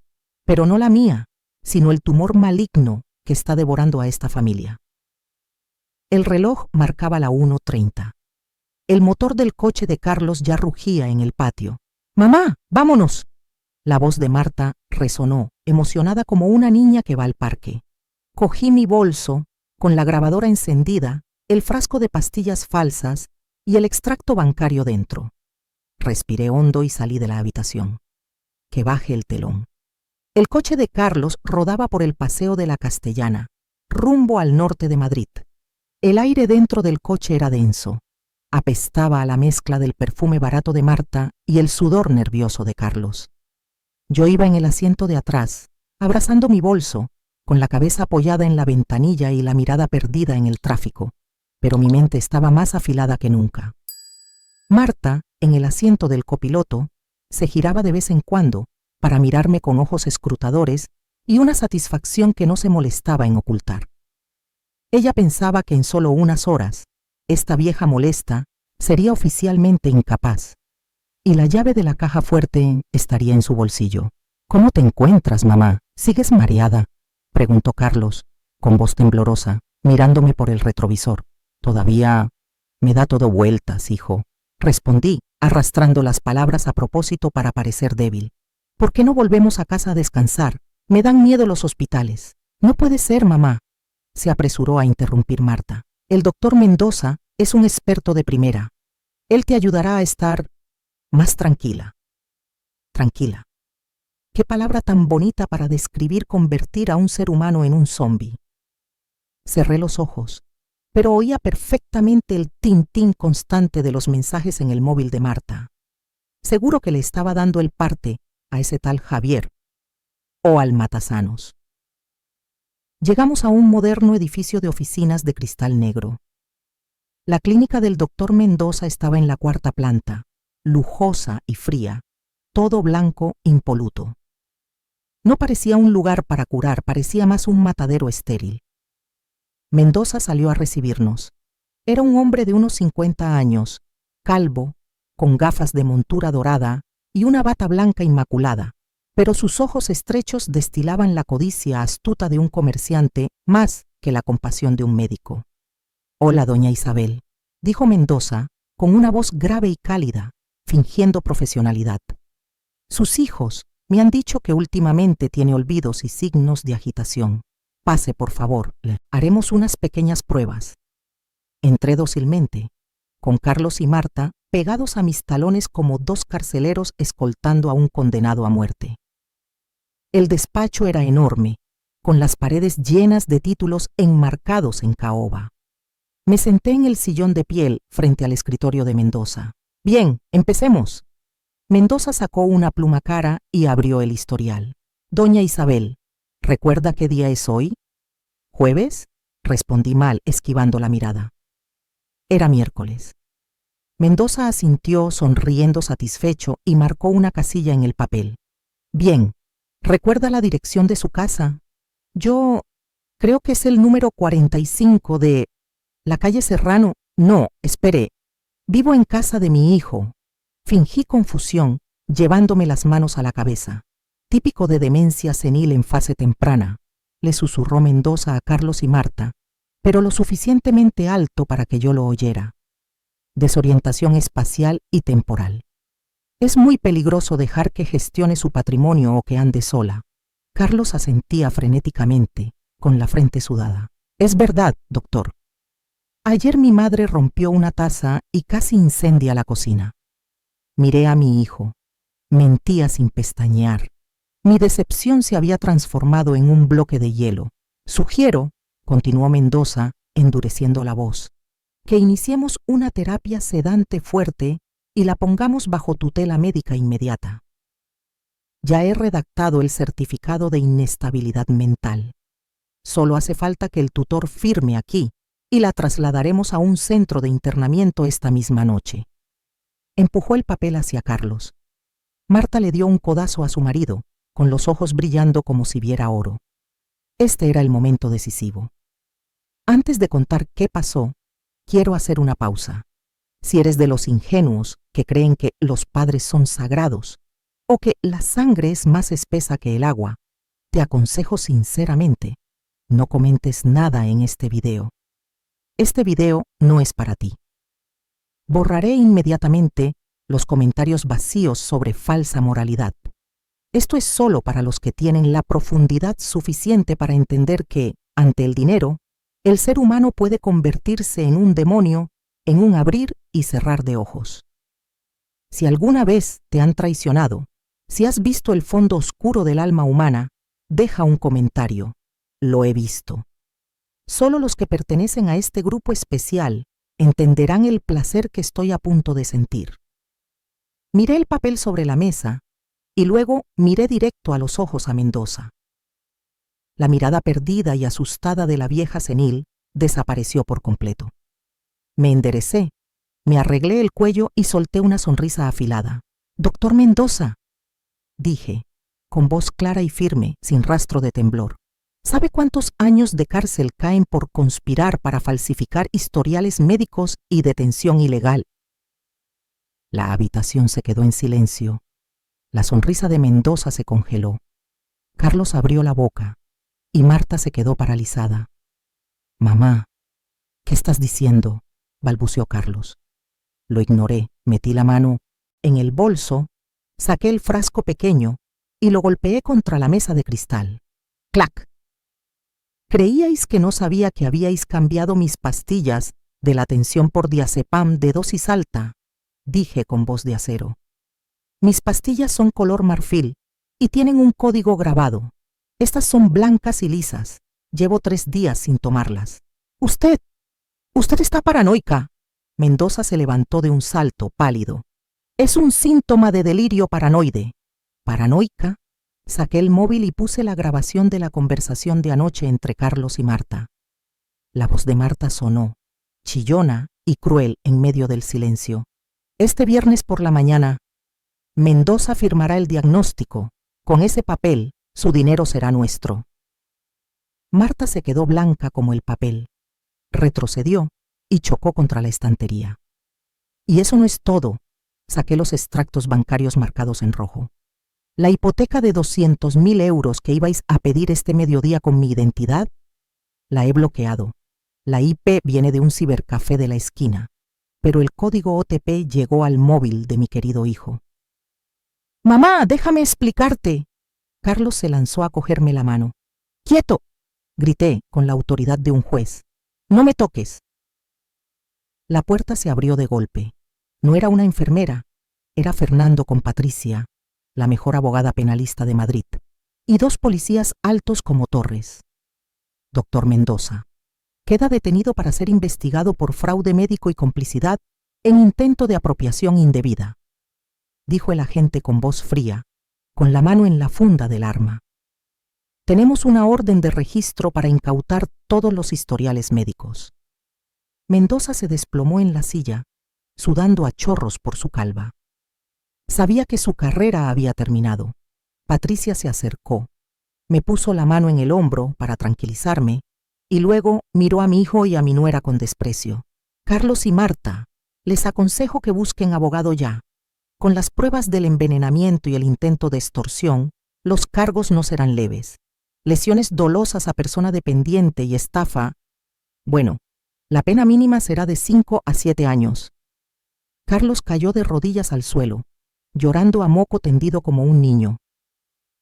pero no la mía, sino el tumor maligno que está devorando a esta familia». El reloj marcaba la 1:30. El motor del coche de Carlos ya rugía en el patio. «¡Mamá, vámonos!». La voz de Marta resonó, emocionada como una niña que va al parque. Cogí mi bolso, con la grabadora encendida, el frasco de pastillas falsas y el extracto bancario dentro. Respiré hondo y salí de la habitación. Que baje el telón. El coche de Carlos rodaba por el Paseo de la Castellana, rumbo al norte de Madrid. El aire dentro del coche era denso. Apestaba a la mezcla del perfume barato de Marta y el sudor nervioso de Carlos. Yo iba en el asiento de atrás, abrazando mi bolso, con la cabeza apoyada en la ventanilla y la mirada perdida en el tráfico, pero mi mente estaba más afilada que nunca. Marta, en el asiento del copiloto, se giraba de vez en cuando para mirarme con ojos escrutadores y una satisfacción que no se molestaba en ocultar. Ella pensaba que en solo unas horas, esta vieja molesta sería oficialmente incapaz, y la llave de la caja fuerte estaría en su bolsillo. «¿Cómo te encuentras, mamá? ¿Sigues mareada?», preguntó Carlos, con voz temblorosa, mirándome por el retrovisor. «Todavía me da todo vueltas, hijo», respondí, arrastrando las palabras a propósito para parecer débil. «¿Por qué no volvemos a casa a descansar? Me dan miedo los hospitales». «No puede ser, mamá», se apresuró a interrumpir Marta. «El doctor Mendoza es un experto de primera. Él te ayudará a estar más tranquila». Tranquila. Qué palabra tan bonita para describir convertir a un ser humano en un zombi. Cerré los ojos, pero oía perfectamente el tin-tin constante de los mensajes en el móvil de Marta. Seguro que le estaba dando el parte a ese tal Javier o al Matasanos. Llegamos a un moderno edificio de oficinas de cristal negro. La clínica del doctor Mendoza estaba en la 4ª planta, lujosa y fría, todo blanco impoluto. No parecía un lugar para curar, parecía más un matadero estéril. Mendoza salió a recibirnos. Era un hombre de unos 50 años, calvo, con gafas de montura dorada y una bata blanca inmaculada, pero sus ojos estrechos destilaban la codicia astuta de un comerciante más que la compasión de un médico. «Hola, doña Isabel», dijo Mendoza, con una voz grave y cálida, fingiendo profesionalidad. «Sus hijos me han dicho que últimamente tiene olvidos y signos de agitación. Pase, por favor, haremos unas pequeñas pruebas». Entré dócilmente, con Carlos y Marta pegados a mis talones como 2 carceleros escoltando a un condenado a muerte. El despacho era enorme, con las paredes llenas de títulos enmarcados en caoba. Me senté en el sillón de piel frente al escritorio de Mendoza. «Bien, empecemos». Mendoza sacó una pluma cara y abrió el historial. «Doña Isabel, ¿recuerda qué día es hoy?» «¿Jueves?», respondí mal, esquivando la mirada. Era miércoles. Mendoza asintió sonriendo satisfecho y marcó una casilla en el papel. «Bien, ¿recuerda la dirección de su casa?» «Yo creo que es el número 45 de la calle Serrano». «No, espere. Vivo en casa de mi hijo». Fingí confusión, llevándome las manos a la cabeza. «Típico de demencia senil en fase temprana», le susurró Mendoza a Carlos y Marta, pero lo suficientemente alto para que yo lo oyera. «Desorientación espacial y temporal. Es muy peligroso dejar que gestione su patrimonio o que ande sola». Carlos asentía frenéticamente, con la frente sudada. «Es verdad, doctor. Ayer mi madre rompió una taza y casi incendia la cocina». Miré a mi hijo. Mentía sin pestañear. Mi decepción se había transformado en un bloque de hielo. «Sugiero», continuó Mendoza, endureciendo la voz, «que iniciemos una terapia sedante fuerte y la pongamos bajo tutela médica inmediata. Ya he redactado el certificado de inestabilidad mental. Solo hace falta que el tutor firme aquí y la trasladaremos a un centro de internamiento esta misma noche». Empujó el papel hacia Carlos. Marta le dio un codazo a su marido, con los ojos brillando como si viera oro. Este era el momento decisivo. Antes de contar qué pasó, quiero hacer una pausa. Si eres de los ingenuos que creen que los padres son sagrados o que la sangre es más espesa que el agua, te aconsejo sinceramente, no comentes nada en este video. Este video no es para ti. Borraré inmediatamente los comentarios vacíos sobre falsa moralidad. Esto es solo para los que tienen la profundidad suficiente para entender que, ante el dinero, el ser humano puede convertirse en un demonio en un abrir y cerrar de ojos. Si alguna vez te han traicionado, si has visto el fondo oscuro del alma humana, deja un comentario. Lo he visto. Solo los que pertenecen a este grupo especial entenderán el placer que estoy a punto de sentir. Miré el papel sobre la mesa y luego miré directo a los ojos a Mendoza. La mirada perdida y asustada de la vieja senil desapareció por completo. Me enderecé, me arreglé el cuello y solté una sonrisa afilada. «Doctor Mendoza», dije, con voz clara y firme, sin rastro de temblor. ¿Sabe cuántos años de cárcel caen por conspirar para falsificar historiales médicos y detención ilegal? La habitación se quedó en silencio. La sonrisa de Mendoza se congeló. Carlos abrió la boca y Marta se quedó paralizada. «Mamá, ¿qué estás diciendo?», balbuceó Carlos. Lo ignoré, metí la mano en el bolso, saqué el frasco pequeño y lo golpeé contra la mesa de cristal. ¡Clac! ¿Creíais que no sabía que habíais cambiado mis pastillas de la tensión por diazepam de dosis alta?, dije con voz de acero. Mis pastillas son color marfil y tienen un código grabado. Estas son blancas y lisas. Llevo 3 días sin tomarlas. Usted está paranoica. Mendoza se levantó de un salto, pálido. Es un síntoma de delirio paranoide. ¿Paranoica? Saqué el móvil y puse la grabación de la conversación de anoche entre Carlos y Marta. La voz de Marta sonó, chillona y cruel en medio del silencio. Este viernes por la mañana, Mendoza firmará el diagnóstico. Con ese papel, su dinero será nuestro. Marta se quedó blanca como el papel. Retrocedió y chocó contra la estantería. Y eso no es todo. Saqué los extractos bancarios marcados en rojo. La hipoteca de 200.000 euros que ibais a pedir este mediodía con mi identidad, la he bloqueado. La IP viene de un cibercafé de la esquina, pero el código OTP llegó al móvil de mi querido hijo. «Mamá, déjame explicarte». Carlos se lanzó a cogerme la mano. «¡Quieto!», grité con la autoridad de un juez. «No me toques». La puerta se abrió de golpe. No era una enfermera, era Fernando con Patricia, la mejor abogada penalista de Madrid, y 2 policías altos como torres. «Doctor Mendoza, queda detenido para ser investigado por fraude médico y complicidad en intento de apropiación indebida», dijo el agente con voz fría, con la mano en la funda del arma. «Tenemos una orden de registro para incautar todos los historiales médicos». Mendoza se desplomó en la silla, sudando a chorros por su calva. Sabía que su carrera había terminado. Patricia se acercó, me puso la mano en el hombro para tranquilizarme y luego miró a mi hijo y a mi nuera con desprecio. «Carlos y Marta, les aconsejo que busquen abogado ya. Con las pruebas del envenenamiento y el intento de extorsión, los cargos no serán leves. Lesiones dolosas a persona dependiente y estafa, bueno, la pena mínima será de 5 a 7 años. Carlos cayó de rodillas al suelo, llorando a moco tendido como un niño.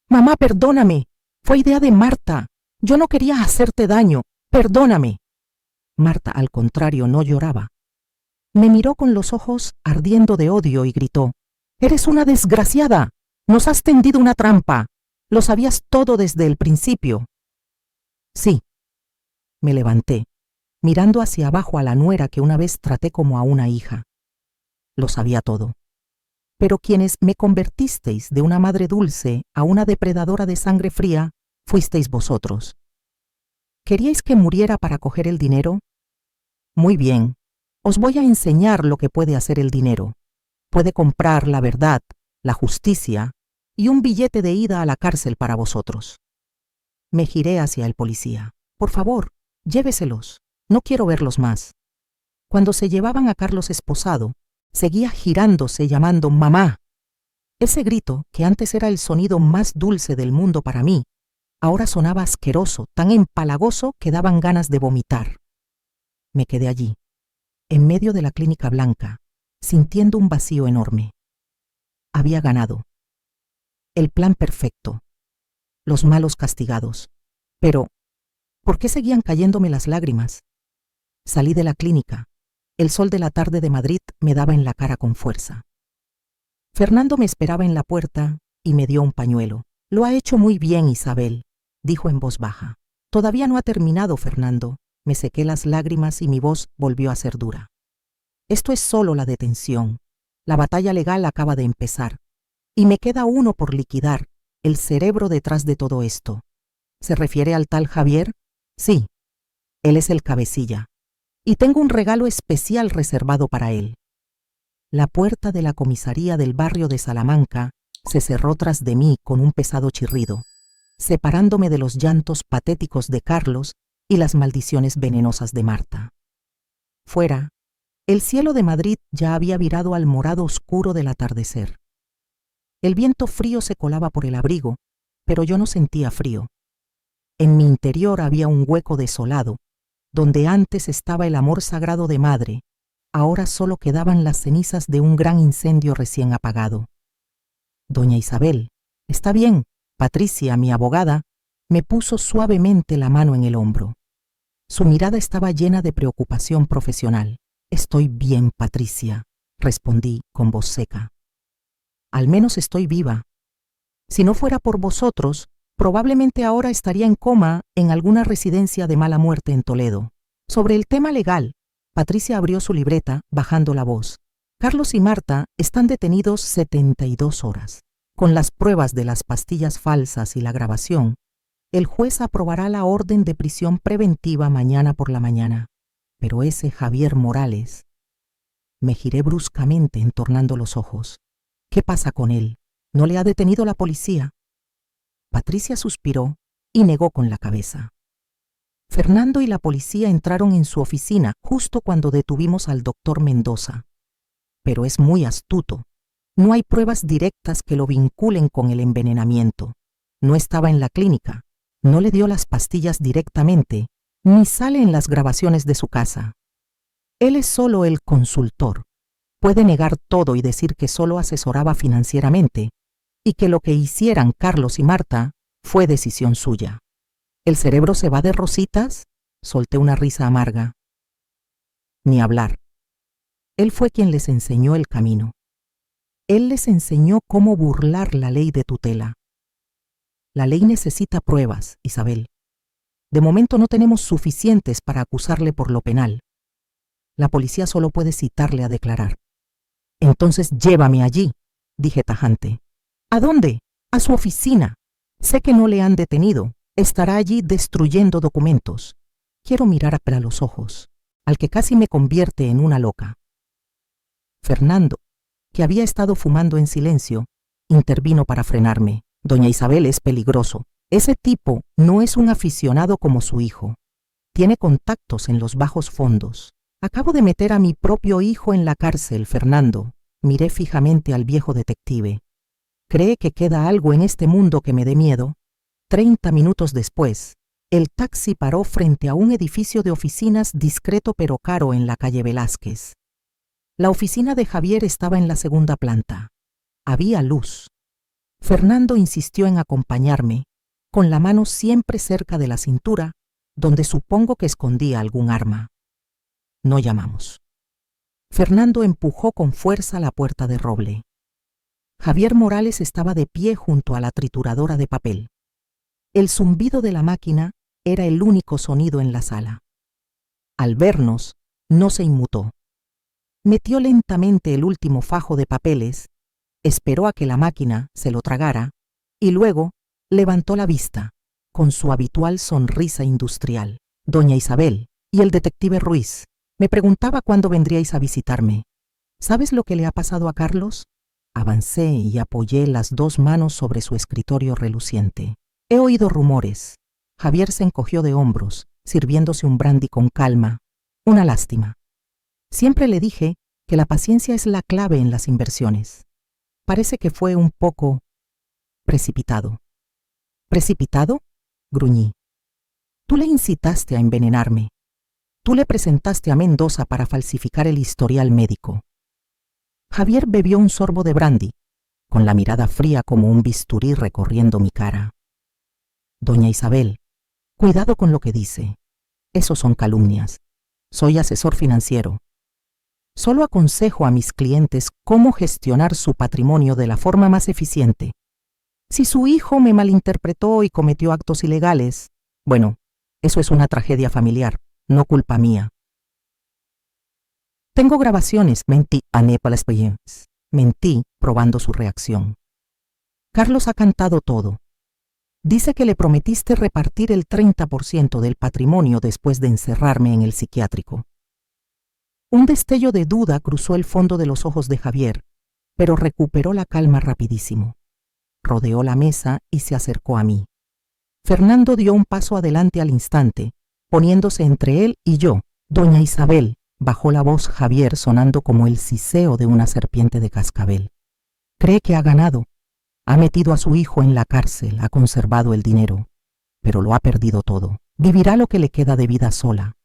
«Mamá, perdóname. Fue idea de Marta. Yo no quería hacerte daño. Perdóname». Marta, al contrario, no lloraba. Me miró con los ojos ardiendo de odio y gritó: «¡Eres una desgraciada! Nos has tendido una trampa. Lo sabías todo desde el principio». «Sí». Me levanté, mirando hacia abajo a la nuera que una vez traté como a una hija. Lo sabía todo. Pero quienes me convertisteis de una madre dulce a una depredadora de sangre fría, fuisteis vosotros. ¿Queríais que muriera para coger el dinero? Muy bien, os voy a enseñar lo que puede hacer el dinero. Puede comprar la verdad, la justicia y un billete de ida a la cárcel para vosotros. Me giré hacia el policía. «Por favor, lléveselos. No quiero verlos más». Cuando se llevaban a Carlos esposado, seguía girándose llamando «mamá». Ese grito, que antes era el sonido más dulce del mundo para mí, ahora sonaba asqueroso, tan empalagoso que daban ganas de vomitar. Me quedé allí, en medio de la clínica blanca, sintiendo un vacío enorme. Había ganado. El plan perfecto. Los malos castigados. Pero, ¿por qué seguían cayéndome las lágrimas? Salí de la clínica. El sol de la tarde de Madrid me daba en la cara con fuerza. Fernando me esperaba en la puerta y me dio un pañuelo. «Lo ha hecho muy bien, Isabel», dijo en voz baja. «Todavía no ha terminado, Fernando. Me sequé las lágrimas y mi voz volvió a ser dura. Esto es solo la detención. La batalla legal acaba de empezar. Y me queda uno por liquidar, el cerebro detrás de todo esto. ¿Se refiere al tal Javier? Sí, él es el cabecilla. Y tengo un regalo especial reservado para él. La puerta de la comisaría del barrio de Salamanca se cerró tras de mí con un pesado chirrido, separándome de los llantos patéticos de Carlos y las maldiciones venenosas de Marta. Fuera, el cielo de Madrid ya había virado al morado oscuro del atardecer. El viento frío se colaba por el abrigo, pero yo no sentía frío. En mi interior había un hueco desolado, donde antes estaba el amor sagrado de madre, ahora solo quedaban las cenizas de un gran incendio recién apagado. Doña Isabel, está bien, Patricia, mi abogada, me puso suavemente la mano en el hombro. Su mirada estaba llena de preocupación profesional. Estoy bien, Patricia, respondí con voz seca. Al menos estoy viva. Si no fuera por vosotros, probablemente ahora estaría en coma en alguna residencia de mala muerte en Toledo. Sobre el tema legal, Patricia abrió su libreta, bajando la voz. Carlos y Marta están detenidos 72 horas. Con las pruebas de las pastillas falsas y la grabación, el juez aprobará la orden de prisión preventiva mañana por la mañana. Pero ese Javier Morales... Me giré bruscamente entornando los ojos. ¿Qué pasa con él? ¿No le ha detenido la policía? Patricia suspiró y negó con la cabeza. Fernando y la policía entraron en su oficina justo cuando detuvimos al doctor Mendoza. Pero es muy astuto. No hay pruebas directas que lo vinculen con el envenenamiento. No estaba en la clínica, no le dio las pastillas directamente, ni sale en las grabaciones de su casa. Él es solo el consultor. Puede negar todo y decir que solo asesoraba financieramente y que lo que hicieran Carlos y Marta fue decisión suya. ¿El cerebro se va de rositas? Solté una risa amarga. Ni hablar. Él fue quien les enseñó el camino. Él les enseñó cómo burlar la ley de tutela. La ley necesita pruebas, Isabel. De momento no tenemos suficientes para acusarle por lo penal. La policía solo puede citarle a declarar. Entonces llévame allí, dije tajante. ¿A dónde? A su oficina. Sé que no le han detenido. Estará allí destruyendo documentos. Quiero mirar a los ojos, al que casi me convierte en una loca. Fernando, que había estado fumando en silencio, intervino para frenarme. Doña Isabel es peligroso. Ese tipo no es un aficionado como su hijo. Tiene contactos en los bajos fondos. Acabo de meter a mi propio hijo en la cárcel, Fernando. Miré fijamente al viejo detective. ¿Cree que queda algo en este mundo que me dé miedo? 30 minutos después, el taxi paró frente a un edificio de oficinas discreto pero caro en la calle Velázquez. La oficina de Javier estaba en la segunda planta. Había luz. Fernando insistió en acompañarme, con la mano siempre cerca de la cintura, donde supongo que escondía algún arma. No llamamos. Fernando empujó con fuerza la puerta de roble. Javier Morales estaba de pie junto a la trituradora de papel. El zumbido de la máquina era el único sonido en la sala. Al vernos, no se inmutó. Metió lentamente el último fajo de papeles, esperó a que la máquina se lo tragara y luego levantó la vista, con su habitual sonrisa industrial. Doña Isabel y el detective Ruiz, me preguntaba cuándo vendríais a visitarme. ¿Sabes lo que le ha pasado a Carlos? Avancé y apoyé las dos manos sobre su escritorio reluciente. He oído rumores. Javier se encogió de hombros, sirviéndose un brandy con calma. Una lástima. Siempre le dije que la paciencia es la clave en las inversiones. Parece que fue un poco precipitado. ¿Precipitado? Gruñí. Tú le incitaste a envenenarme. Tú le presentaste a Mendoza para falsificar el historial médico. Javier bebió un sorbo de brandy, con la mirada fría como un bisturí recorriendo mi cara. Doña Isabel, cuidado con lo que dice. Esos son calumnias. Soy asesor financiero. Solo aconsejo a mis clientes cómo gestionar su patrimonio de la forma más eficiente. Si su hijo me malinterpretó y cometió actos ilegales, bueno, eso es una tragedia familiar. no culpa mía. Tengo grabaciones, mentí a Nepal Experience. Mentí, probando su reacción. Carlos ha cantado todo. Dice que le prometiste repartir el 30% del patrimonio después de encerrarme en el psiquiátrico. Un destello de duda cruzó el fondo de los ojos de Javier, pero recuperó la calma rapidísimo. Rodeó la mesa y se acercó a mí. Fernando dio un paso adelante al instante, poniéndose entre él y yo. Doña Isabel, bajó la voz Javier sonando como el siseo de una serpiente de cascabel. Cree que ha ganado. Ha metido a su hijo en la cárcel, ha conservado el dinero, pero lo ha perdido todo. Vivirá lo que le queda de vida sola,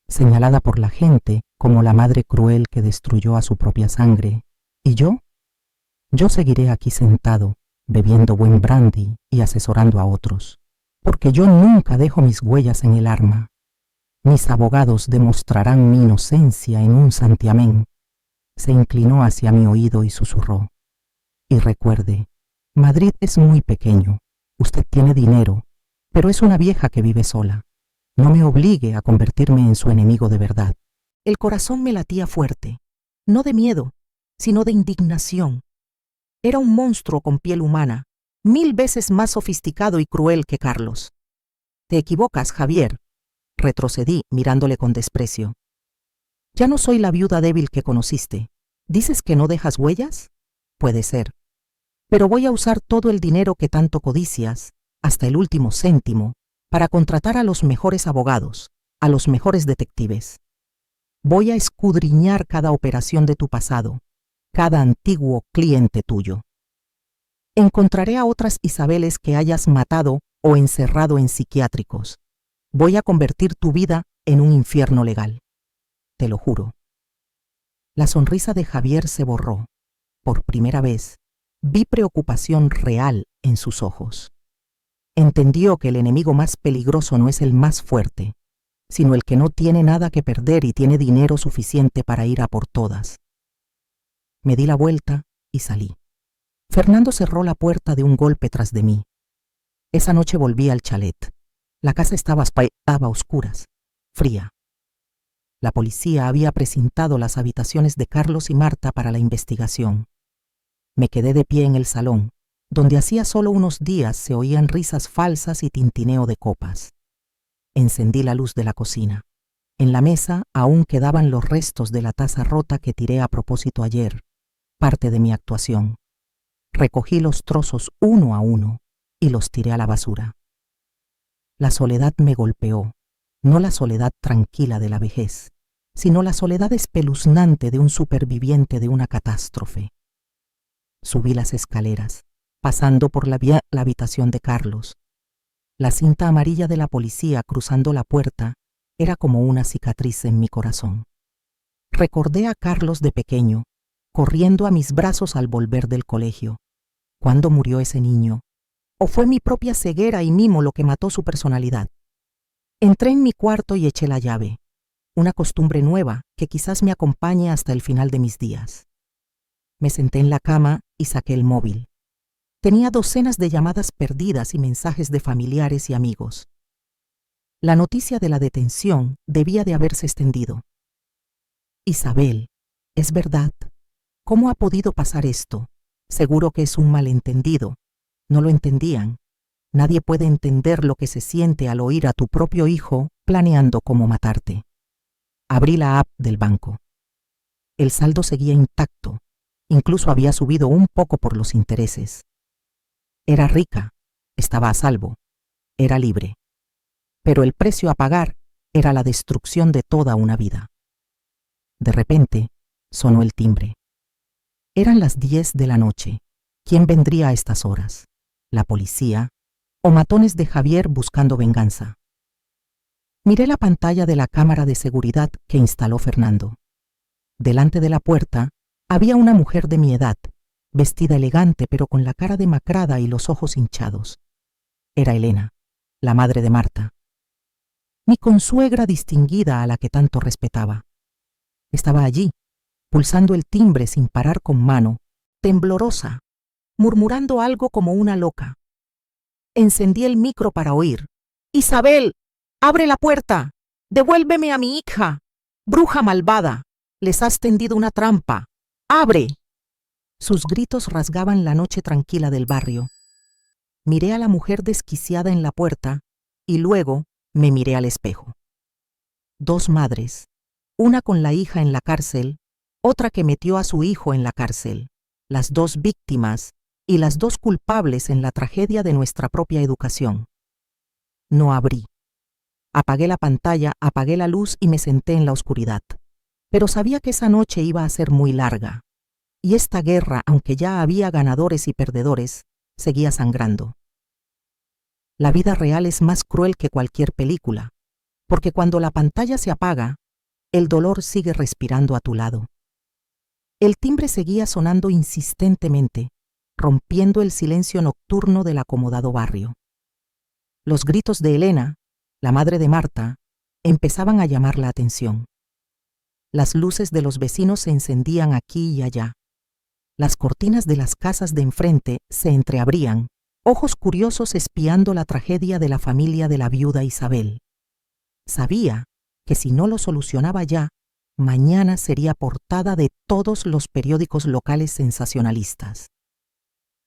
señalada por la gente como la madre cruel que destruyó a su propia sangre. ¿Y yo? Yo seguiré aquí sentado, bebiendo buen brandy y asesorando a otros, porque yo nunca dejo mis huellas en el arma. Mis abogados demostrarán mi inocencia en un santiamén. Se inclinó hacia mi oído y susurró. Y recuerde, Madrid es muy pequeño. Usted tiene dinero, pero es una vieja que vive sola. No me obligue a convertirme en su enemigo de verdad. El corazón me latía fuerte, no de miedo, sino de indignación. Era un monstruo con piel humana, 1000 veces más sofisticado y cruel que Carlos. Te equivocas, Javier. Retrocedí, mirándole con desprecio. Ya no soy la viuda débil que conociste. ¿Dices que no dejas huellas? Puede ser. Pero voy a usar todo el dinero que tanto codicias, hasta el último céntimo, para contratar a los mejores abogados, a los mejores detectives. Voy a escudriñar cada operación de tu pasado, cada antiguo cliente tuyo. Encontraré a otras Isabeles que hayas matado o encerrado en psiquiátricos. Voy a convertir tu vida en un infierno legal. Te lo juro. La sonrisa de Javier se borró. Por primera vez, vi preocupación real en sus ojos. Entendió que el enemigo más peligroso no es el más fuerte, sino el que no tiene nada que perder y tiene dinero suficiente para ir a por todas. Me di la vuelta y salí. Fernando cerró la puerta de un golpe tras de mí. Esa noche volví al chalet. La casa estaba a oscuras, fría. La policía había precintado las habitaciones de Carlos y Marta para la investigación. Me quedé de pie en el salón, donde hacía solo unos días se oían risas falsas y tintineo de copas. Encendí la luz de la cocina. En la mesa aún quedaban los restos de la taza rota que tiré a propósito ayer, parte de mi actuación. Recogí los trozos uno a uno y los tiré a la basura. La soledad me golpeó, no la soledad tranquila de la vejez, sino la soledad espeluznante de un superviviente de una catástrofe. Subí las escaleras, pasando por la habitación de Carlos. La cinta amarilla de la policía cruzando la puerta era como una cicatriz en mi corazón. Recordé a Carlos de pequeño, corriendo a mis brazos al volver del colegio. ¿Cuándo murió ese niño? ¿O fue mi propia ceguera y mimo lo que mató su personalidad? Entré en mi cuarto y eché la llave, una costumbre nueva que quizás me acompañe hasta el final de mis días. Me senté en la cama y saqué el móvil. Tenía docenas de llamadas perdidas y mensajes de familiares y amigos. La noticia de la detención debía de haberse extendido. Isabel, ¿es verdad? ¿Cómo ha podido pasar esto? Seguro que es un malentendido. No lo entendían. Nadie puede entender lo que se siente al oír a tu propio hijo planeando cómo matarte. Abrí la app del banco. El saldo seguía intacto. Incluso había subido un poco por los intereses. Era rica, estaba a salvo, era libre. Pero el precio a pagar era la destrucción de toda una vida. De repente, sonó el timbre. Eran las 10 de la noche. ¿Quién vendría a estas horas? ¿La policía? ¿O matones de Javier buscando venganza? Miré la pantalla de la cámara de seguridad que instaló Fernando. Delante de la puerta había una mujer de mi edad, vestida elegante pero con la cara demacrada y los ojos hinchados. Era Elena, la madre de Marta. Mi consuegra distinguida a la que tanto respetaba. Estaba allí, pulsando el timbre sin parar con mano, temblorosa, murmurando algo como una loca. Encendí el micro para oír. «¡Isabel! ¡Abre la puerta! ¡Devuélveme a mi hija! ¡Bruja malvada! ¡Les has tendido una trampa! ¡Abre! Sus gritos rasgaban la noche tranquila del barrio. Miré a la mujer desquiciada en la puerta y luego me miré al espejo. Dos madres, una con la hija en la cárcel, otra que metió a su hijo en la cárcel, las dos víctimas y las dos culpables en la tragedia de nuestra propia educación. No abrí. Apagué la pantalla, apagué la luz y me senté en la oscuridad. Pero sabía que esa noche iba a ser muy larga. Y esta guerra, aunque ya había ganadores y perdedores, seguía sangrando. La vida real es más cruel que cualquier película, porque cuando la pantalla se apaga, el dolor sigue respirando a tu lado. El timbre seguía sonando insistentemente, rompiendo el silencio nocturno del acomodado barrio. Los gritos de Elena, la madre de Marta, empezaban a llamar la atención. Las luces de los vecinos se encendían aquí y allá. Las cortinas de las casas de enfrente se entreabrían, ojos curiosos espiando la tragedia de la familia de la viuda Isabel. Sabía que si no lo solucionaba ya, mañana sería portada de todos los periódicos locales sensacionalistas.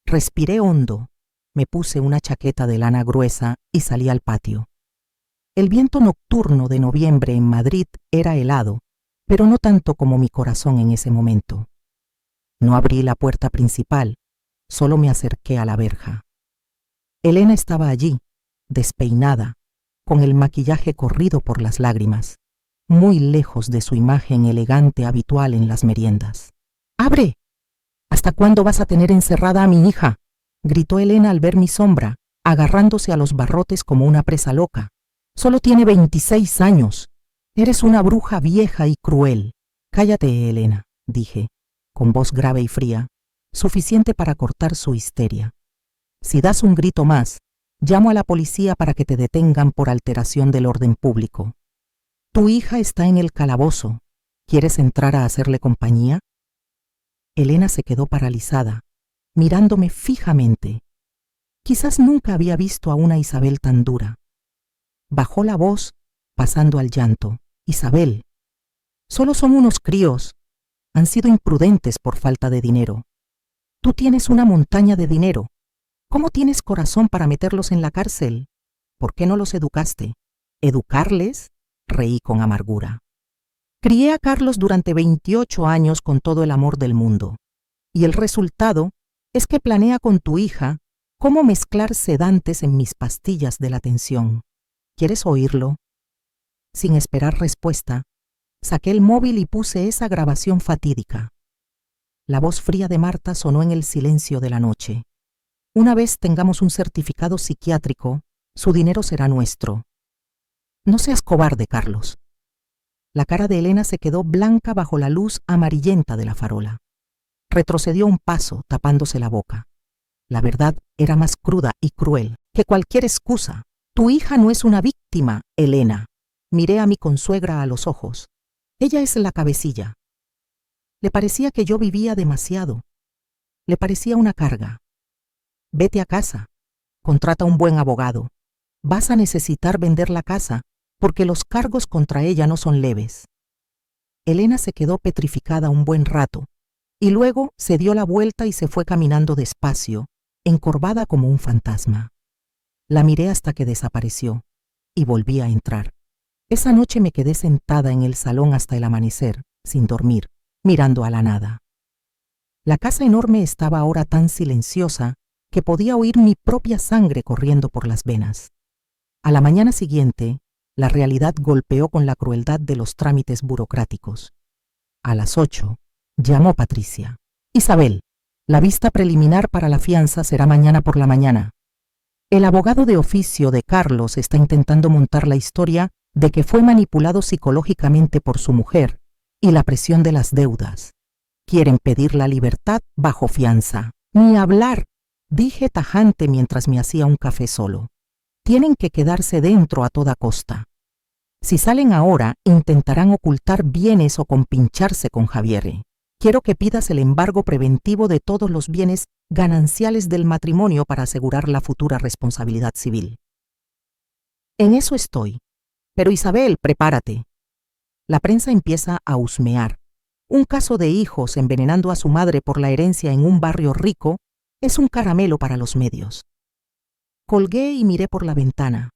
Respiré hondo, me puse una chaqueta de lana gruesa y salí al patio. El viento nocturno de noviembre en Madrid era helado, pero no tanto como mi corazón en ese momento. No abrí la puerta principal, solo me acerqué a la verja. Elena estaba allí, despeinada, con el maquillaje corrido por las lágrimas, muy lejos de su imagen elegante habitual en las meriendas. ¡Abre! ¿Hasta cuándo vas a tener encerrada a mi hija?, gritó Elena al ver mi sombra, agarrándose a los barrotes como una presa loca. Solo tiene 26 años. Eres una bruja vieja y cruel. Cállate, Elena, dije, con voz grave y fría, suficiente para cortar su histeria. Si das un grito más, llamo a la policía para que te detengan por alteración del orden público. Tu hija está en el calabozo. ¿Quieres entrar a hacerle compañía? Elena se quedó paralizada, mirándome fijamente. Quizás nunca había visto a una Isabel tan dura. Bajó la voz, pasando al llanto. Isabel, solo son unos críos. Han sido imprudentes por falta de dinero. Tú tienes una montaña de dinero. ¿Cómo tienes corazón para meterlos en la cárcel? ¿Por qué no los educaste? ¿Educarles? Reí con amargura. Crié a Carlos durante 28 años con todo el amor del mundo. Y el resultado es que planea con tu hija cómo mezclar sedantes en mis pastillas de la tensión. ¿Quieres oírlo? Sin esperar respuesta, saqué el móvil y puse esa grabación fatídica. La voz fría de Marta sonó en el silencio de la noche. Una vez tengamos un certificado psiquiátrico, su dinero será nuestro. No seas cobarde, Carlos. La cara de Elena se quedó blanca bajo la luz amarillenta de la farola. Retrocedió un paso, tapándose la boca. La verdad era más cruda y cruel que cualquier excusa. Tu hija no es una víctima, Elena. Miré a mi consuegra a los ojos. Ella es la cabecilla. Le parecía que yo vivía demasiado. Le parecía una carga. Vete a casa. Contrata un buen abogado. Vas a necesitar vender la casa porque los cargos contra ella no son leves. Elena se quedó petrificada un buen rato y luego se dio la vuelta y se fue caminando despacio, encorvada como un fantasma. La miré hasta que desapareció y volví a entrar. Esa noche me quedé sentada en el salón hasta el amanecer, sin dormir, mirando a la nada. La casa enorme estaba ahora tan silenciosa que podía oír mi propia sangre corriendo por las venas. A la mañana siguiente, la realidad golpeó con la crueldad de los trámites burocráticos. A las 8, llamó Patricia. Isabel, la vista preliminar para la fianza será mañana por la mañana. El abogado de oficio de Carlos está intentando montar la historia de que fue manipulado psicológicamente por su mujer y la presión de las deudas. Quieren pedir la libertad bajo fianza. Ni hablar, dije tajante mientras me hacía un café solo. Tienen que quedarse dentro a toda costa. Si salen ahora, intentarán ocultar bienes o compincharse con Javier. Quiero que pidas el embargo preventivo de todos los bienes gananciales del matrimonio para asegurar la futura responsabilidad civil. En eso estoy, Pero Isabel, prepárate. La prensa empieza a husmear. Un caso de hijos envenenando a su madre por la herencia en un barrio rico es un caramelo para los medios. Colgué y miré por la ventana.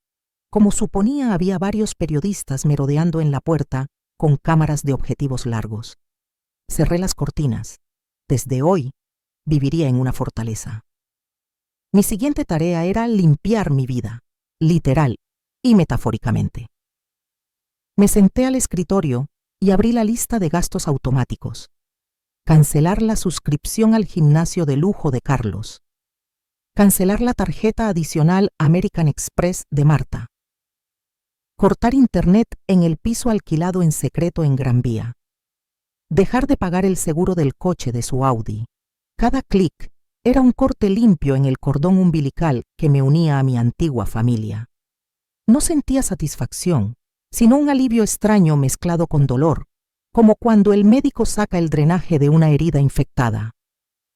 Como suponía, había varios periodistas merodeando en la puerta con cámaras de objetivos largos. Cerré las cortinas. Desde hoy, viviría en una fortaleza. Mi siguiente tarea era limpiar mi vida, literal y metafóricamente. Me senté al escritorio y abrí la lista de gastos automáticos. Cancelar la suscripción al gimnasio de lujo de Carlos. Cancelar la tarjeta adicional American Express de Marta. Cortar internet en el piso alquilado en secreto en Gran Vía. Dejar de pagar el seguro del coche de su Audi. Cada clic era un corte limpio en el cordón umbilical que me unía a mi antigua familia. No sentía satisfacción, sino un alivio extraño mezclado con dolor, como cuando el médico saca el drenaje de una herida infectada.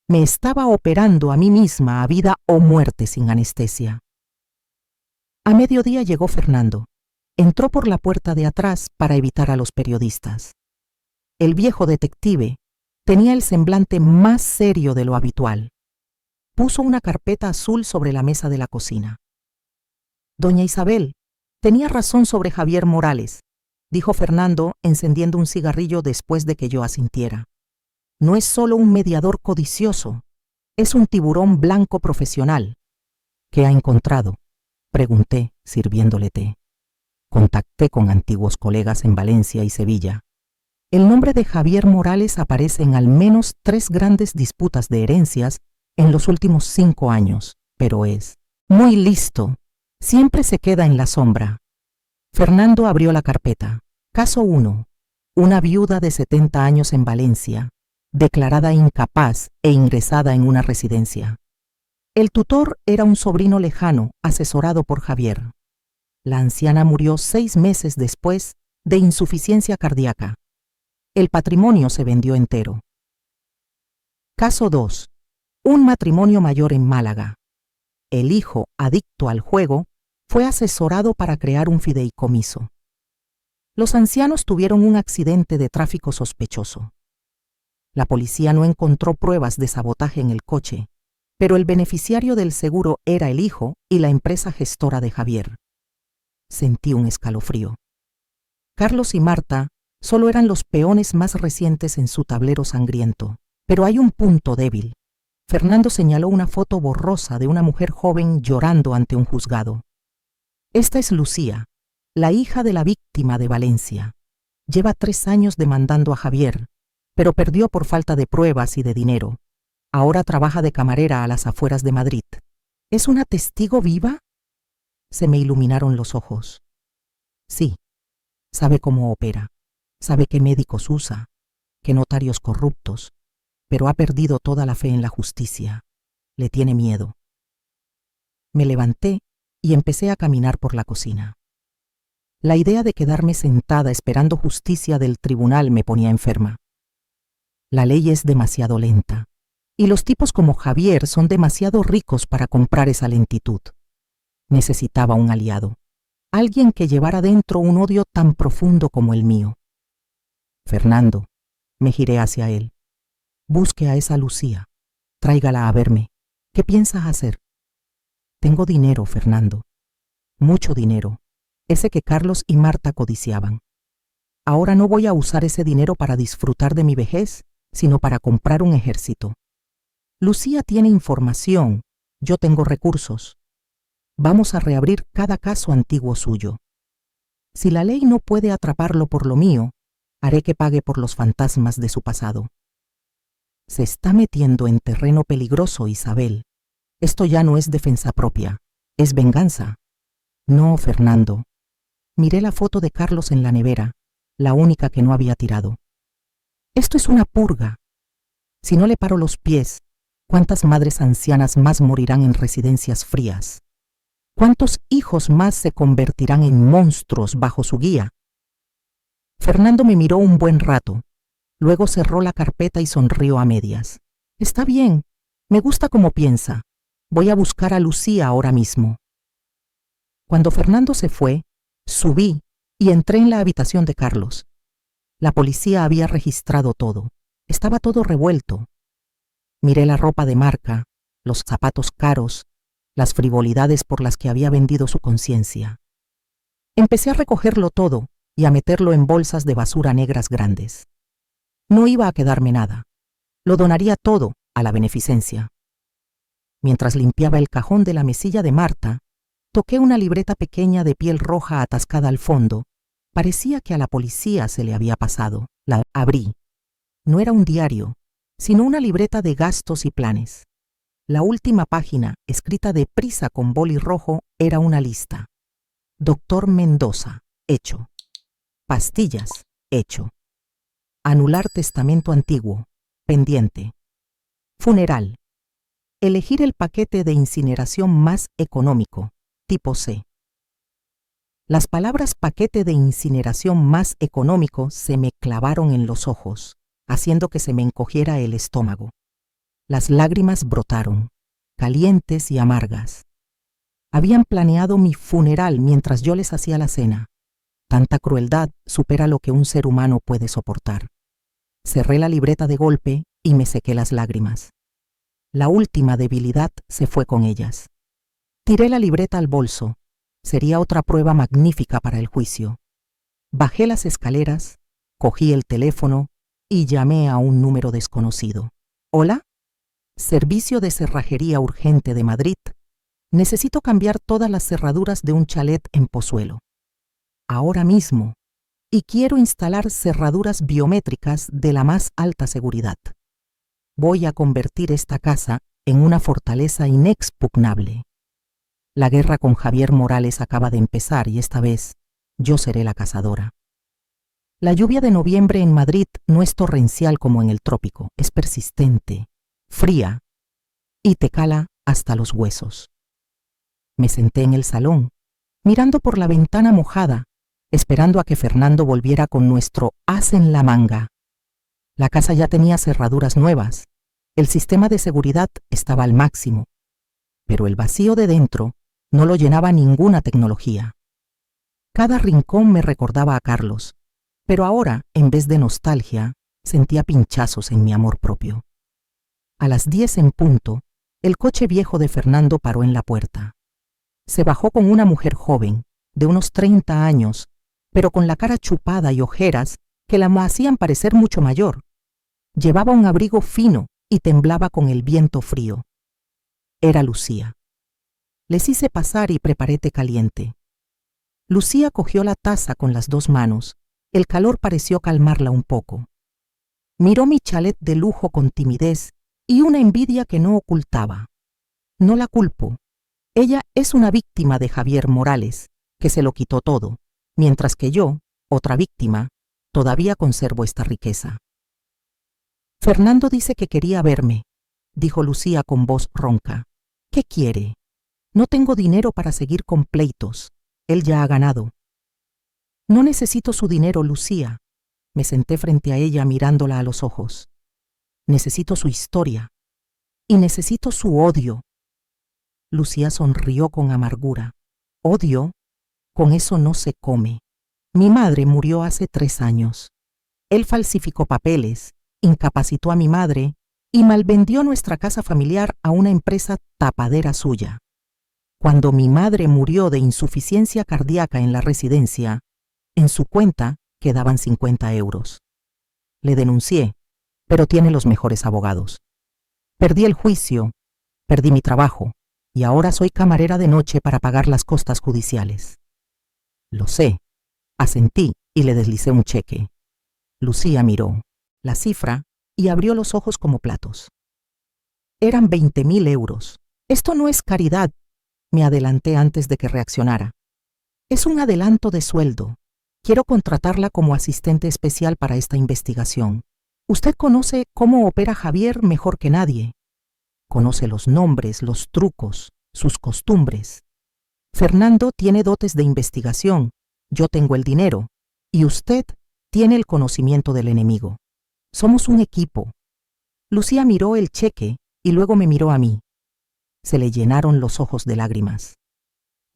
Me estaba operando a mí misma a vida o muerte sin anestesia. A mediodía llegó Fernando. Entró por la puerta de atrás para evitar a los periodistas. El viejo detective tenía el semblante más serio de lo habitual. Puso una carpeta azul sobre la mesa de la cocina. Doña Isabel, tenía razón sobre Javier Morales, dijo Fernando, encendiendo un cigarrillo después de que yo asintiera. No es solo un mediador codicioso, es un tiburón blanco profesional. ¿Qué ha encontrado?, pregunté, sirviéndole té. Contacté con antiguos colegas en Valencia y Sevilla. El nombre de Javier Morales aparece en al menos 3 grandes disputas de herencias en los últimos 5 años, pero es muy listo. Siempre se queda en la sombra. Fernando abrió la carpeta. Caso 1. Una viuda de 70 años en Valencia, declarada incapaz e ingresada en una residencia. El tutor era un sobrino lejano, asesorado por Javier. La anciana murió 6 meses después de insuficiencia cardíaca. El patrimonio se vendió entero. Caso 2. Un matrimonio mayor en Málaga. El hijo, adicto al juego, fue asesorado para crear un fideicomiso. Los ancianos tuvieron un accidente de tráfico sospechoso. La policía no encontró pruebas de sabotaje en el coche, pero el beneficiario del seguro era el hijo y la empresa gestora de Javier. Sentí un escalofrío. Carlos y Marta solo eran los peones más recientes en su tablero sangriento, pero hay un punto débil. Fernando señaló una foto borrosa de una mujer joven llorando ante un juzgado. Esta es Lucía, la hija de la víctima de Valencia. Lleva 3 años demandando a Javier, pero perdió por falta de pruebas y de dinero. Ahora trabaja de camarera a las afueras de Madrid. ¿Es una testigo viva? Se me iluminaron los ojos. Sí, sabe cómo opera, sabe qué médicos usa, qué notarios corruptos, pero ha perdido toda la fe en la justicia. Le tiene miedo. Me levanté y empecé a caminar por la cocina. La idea de quedarme sentada esperando justicia del tribunal me ponía enferma. La ley es demasiado lenta, y los tipos como Javier son demasiado ricos para comprar esa lentitud. Necesitaba un aliado, alguien que llevara dentro un odio tan profundo como el mío. Fernando, me giré hacia él. Busque a esa Lucía, tráigala a verme. ¿Qué piensas hacer? Tengo dinero, Fernando. Mucho dinero, ese que Carlos y Marta codiciaban. Ahora no voy a usar ese dinero para disfrutar de mi vejez, sino para comprar un ejército. Lucía tiene información, yo tengo recursos. Vamos a reabrir cada caso antiguo suyo. Si la ley no puede atraparlo por lo mío, haré que pague por los fantasmas de su pasado. Se está metiendo en terreno peligroso, Isabel. Esto ya no es defensa propia, es venganza. No, Fernando. Miré la foto de Carlos en la nevera, la única que no había tirado. Esto es una purga. Si no le paro los pies, ¿cuántas madres ancianas más morirán en residencias frías? ¿Cuántos hijos más se convertirán en monstruos bajo su guía? Fernando me miró un buen rato. Luego cerró la carpeta y sonrió a medias. Está bien, me gusta cómo piensa. Voy a buscar a Lucía ahora mismo. Cuando Fernando se fue, subí y entré en la habitación de Carlos. La policía había registrado todo. Estaba todo revuelto. Miré la ropa de marca, los zapatos caros, las frivolidades por las que había vendido su conciencia. Empecé a recogerlo todo y a meterlo en bolsas de basura negras grandes. No iba a quedarme nada. Lo donaría todo a la beneficencia. Mientras limpiaba el cajón de la mesilla de Marta, toqué una libreta pequeña de piel roja atascada al fondo. Parecía que a la policía se le había pasado. La abrí. No era un diario, sino una libreta de gastos y planes. La última página, escrita deprisa con boli rojo, era una lista. Doctor Mendoza, hecho. Pastillas, hecho. Anular testamento antiguo, pendiente. Funeral. Elegir el paquete de incineración más económico, tipo C. Las palabras paquete de incineración más económico se me clavaron en los ojos, haciendo que se me encogiera el estómago. Las lágrimas brotaron, calientes y amargas. Habían planeado mi funeral mientras yo les hacía la cena. Tanta crueldad supera lo que un ser humano puede soportar. Cerré la libreta de golpe y me sequé las lágrimas. La última debilidad se fue con ellas. Tiré la libreta al bolso. Sería otra prueba magnífica para el juicio. Bajé las escaleras, cogí el teléfono y llamé a un número desconocido. ¿Hola? Servicio de cerrajería urgente de Madrid. Necesito cambiar todas las cerraduras de un chalet en Pozuelo. Ahora mismo. Y quiero instalar cerraduras biométricas de la más alta seguridad. Voy a convertir esta casa en una fortaleza inexpugnable. La guerra con Javier Morales acaba de empezar y esta vez yo seré la cazadora. La lluvia de noviembre en Madrid no es torrencial como en el trópico, es persistente, fría y te cala hasta los huesos. Me senté en el salón, mirando por la ventana mojada, esperando a que Fernando volviera con nuestro as en la manga. La casa ya tenía cerraduras nuevas, el sistema de seguridad estaba al máximo, pero el vacío de dentro no lo llenaba ninguna tecnología. Cada rincón me recordaba a Carlos, pero ahora, en vez de nostalgia, sentía pinchazos en mi amor propio. A las 10 en punto, el coche viejo de Fernando paró en la puerta. Se bajó con una mujer joven, de unos 30 años, pero con la cara chupada y ojeras que la hacían parecer mucho mayor. Llevaba un abrigo fino y temblaba con el viento frío. Era Lucía. Les hice pasar y preparé té caliente. Lucía cogió la taza con las 2 manos. El calor pareció calmarla un poco. Miró mi chalet de lujo con timidez y una envidia que no ocultaba. No la culpo. Ella es una víctima de Javier Morales, que se lo quitó todo, mientras que yo, otra víctima, todavía conservo esta riqueza. Fernando dice que quería verme, dijo Lucía con voz ronca. ¿Qué quiere? No tengo dinero para seguir con pleitos. Él ya ha ganado. No necesito su dinero, Lucía. Me senté frente a ella mirándola a los ojos. Necesito su historia. Y necesito su odio. Lucía sonrió con amargura. ¿Odio? Con eso no se come. Mi madre murió hace 3 años. Él falsificó papeles, incapacitó a mi madre y malvendió nuestra casa familiar a una empresa tapadera suya. Cuando mi madre murió de insuficiencia cardíaca en la residencia, en su cuenta quedaban 50 euros. Le denuncié, pero tiene los mejores abogados. Perdí el juicio, perdí mi trabajo, y ahora soy camarera de noche para pagar las costas judiciales. Lo sé, asentí y le deslicé un cheque. Lucía miró la cifra y abrió los ojos como platos. Eran 20.000 euros. Esto no es caridad, me adelanté antes de que reaccionara. Es un adelanto de sueldo. Quiero contratarla como asistente especial para esta investigación. Usted conoce cómo opera Javier mejor que nadie. Conoce los nombres, los trucos, sus costumbres. Fernando tiene dotes de investigación, yo tengo el dinero, y usted tiene el conocimiento del enemigo. Somos un equipo. Lucía miró el cheque y luego me miró a mí. Se le llenaron los ojos de lágrimas.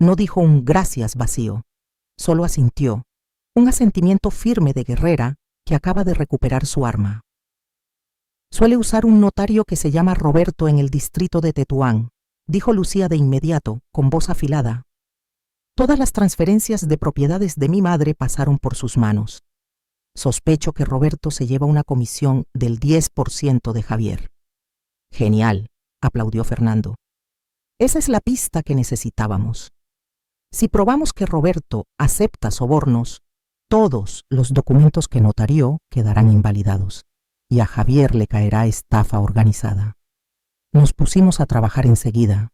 No dijo un gracias vacío, solo asintió. un asentimiento firme de guerrera que acaba de recuperar su arma. Suele usar un notario que se llama Roberto en el distrito de Tetuán, dijo Lucía de inmediato, con voz afilada. Todas las transferencias de propiedades de mi madre pasaron por sus manos. Sospecho que Roberto se lleva una comisión del 10% de Javier. Genial, aplaudió Fernando. Esa es la pista que necesitábamos. Si probamos que Roberto acepta sobornos, todos los documentos que notarió quedarán invalidados y a Javier le caerá estafa organizada. Nos pusimos a trabajar enseguida.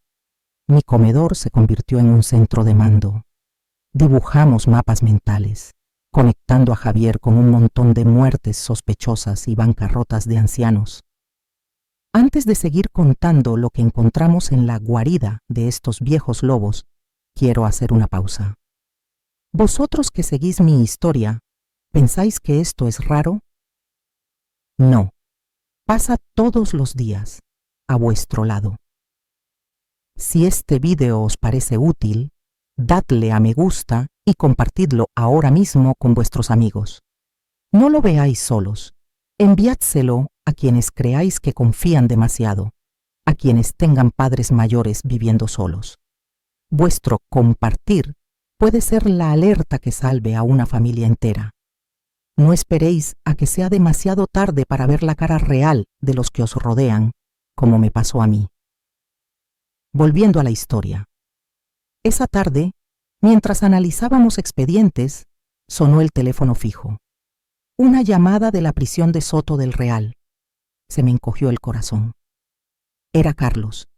Mi comedor se convirtió en un centro de mando. Dibujamos mapas mentales, conectando a Javier con un montón de muertes sospechosas y bancarrotas de ancianos. Antes de seguir contando lo que encontramos en la guarida de estos viejos lobos, quiero hacer una pausa. ¿Vosotros que seguís mi historia, pensáis que esto es raro? No. Pasa todos los días, a vuestro lado. Si este vídeo os parece útil, dadle a me gusta y compartidlo ahora mismo con vuestros amigos. No lo veáis solos. Enviádselo a quienes creáis que confían demasiado, a quienes tengan padres mayores viviendo solos. Vuestro compartir puede ser la alerta que salve a una familia entera. No esperéis a que sea demasiado tarde para ver la cara real de los que os rodean, como me pasó a mí. Volviendo a la historia. Esa tarde, mientras analizábamos expedientes, sonó el teléfono fijo. Una llamada de la prisión de Soto del Real. Se me encogió el corazón. Era Carlos.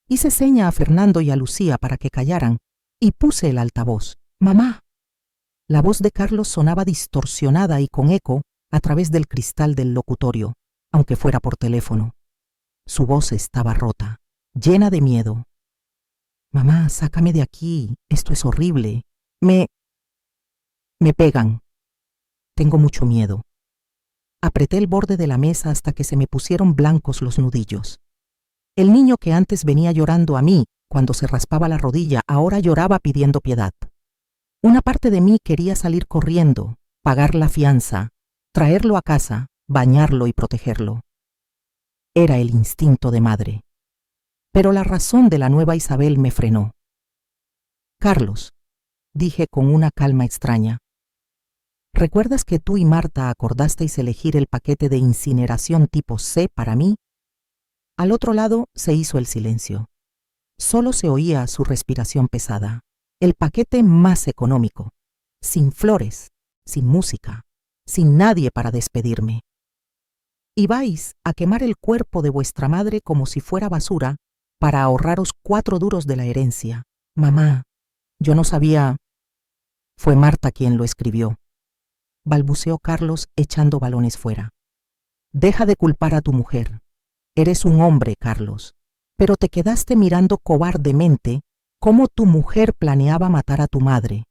Hice seña a Fernando y a Lucía para que callaran y puse el altavoz. ¡Mamá! La voz de Carlos sonaba distorsionada y con eco a través del cristal del locutorio, aunque fuera por teléfono. Su voz estaba rota, llena de miedo. Mamá, sácame de aquí, esto es horrible. Me pegan. Tengo mucho miedo. Apreté el borde de la mesa hasta que se me pusieron blancos los nudillos. El niño que antes venía llorando a mí cuando se raspaba la rodilla, ahora lloraba pidiendo piedad. Una parte de mí quería salir corriendo, pagar la fianza, traerlo a casa, bañarlo y protegerlo. Era el instinto de madre. Pero la razón de la nueva Isabel me frenó. Carlos, dije con una calma extraña, ¿recuerdas que tú y Marta acordasteis elegir el paquete de incineración tipo C para mí? Al otro lado se hizo el silencio. Solo se oía su respiración pesada. El paquete más económico, sin flores, sin música, sin nadie para despedirme. Y vais a quemar el cuerpo de vuestra madre como si fuera basura para ahorraros 4 duros de la herencia. Mamá, yo no sabía. Fue Marta quien lo escribió. Balbuceó Carlos echando balones fuera. Deja de culpar a tu mujer. Eres un hombre, Carlos, pero te quedaste mirando cobardemente cómo tu mujer planeaba matar a tu madre.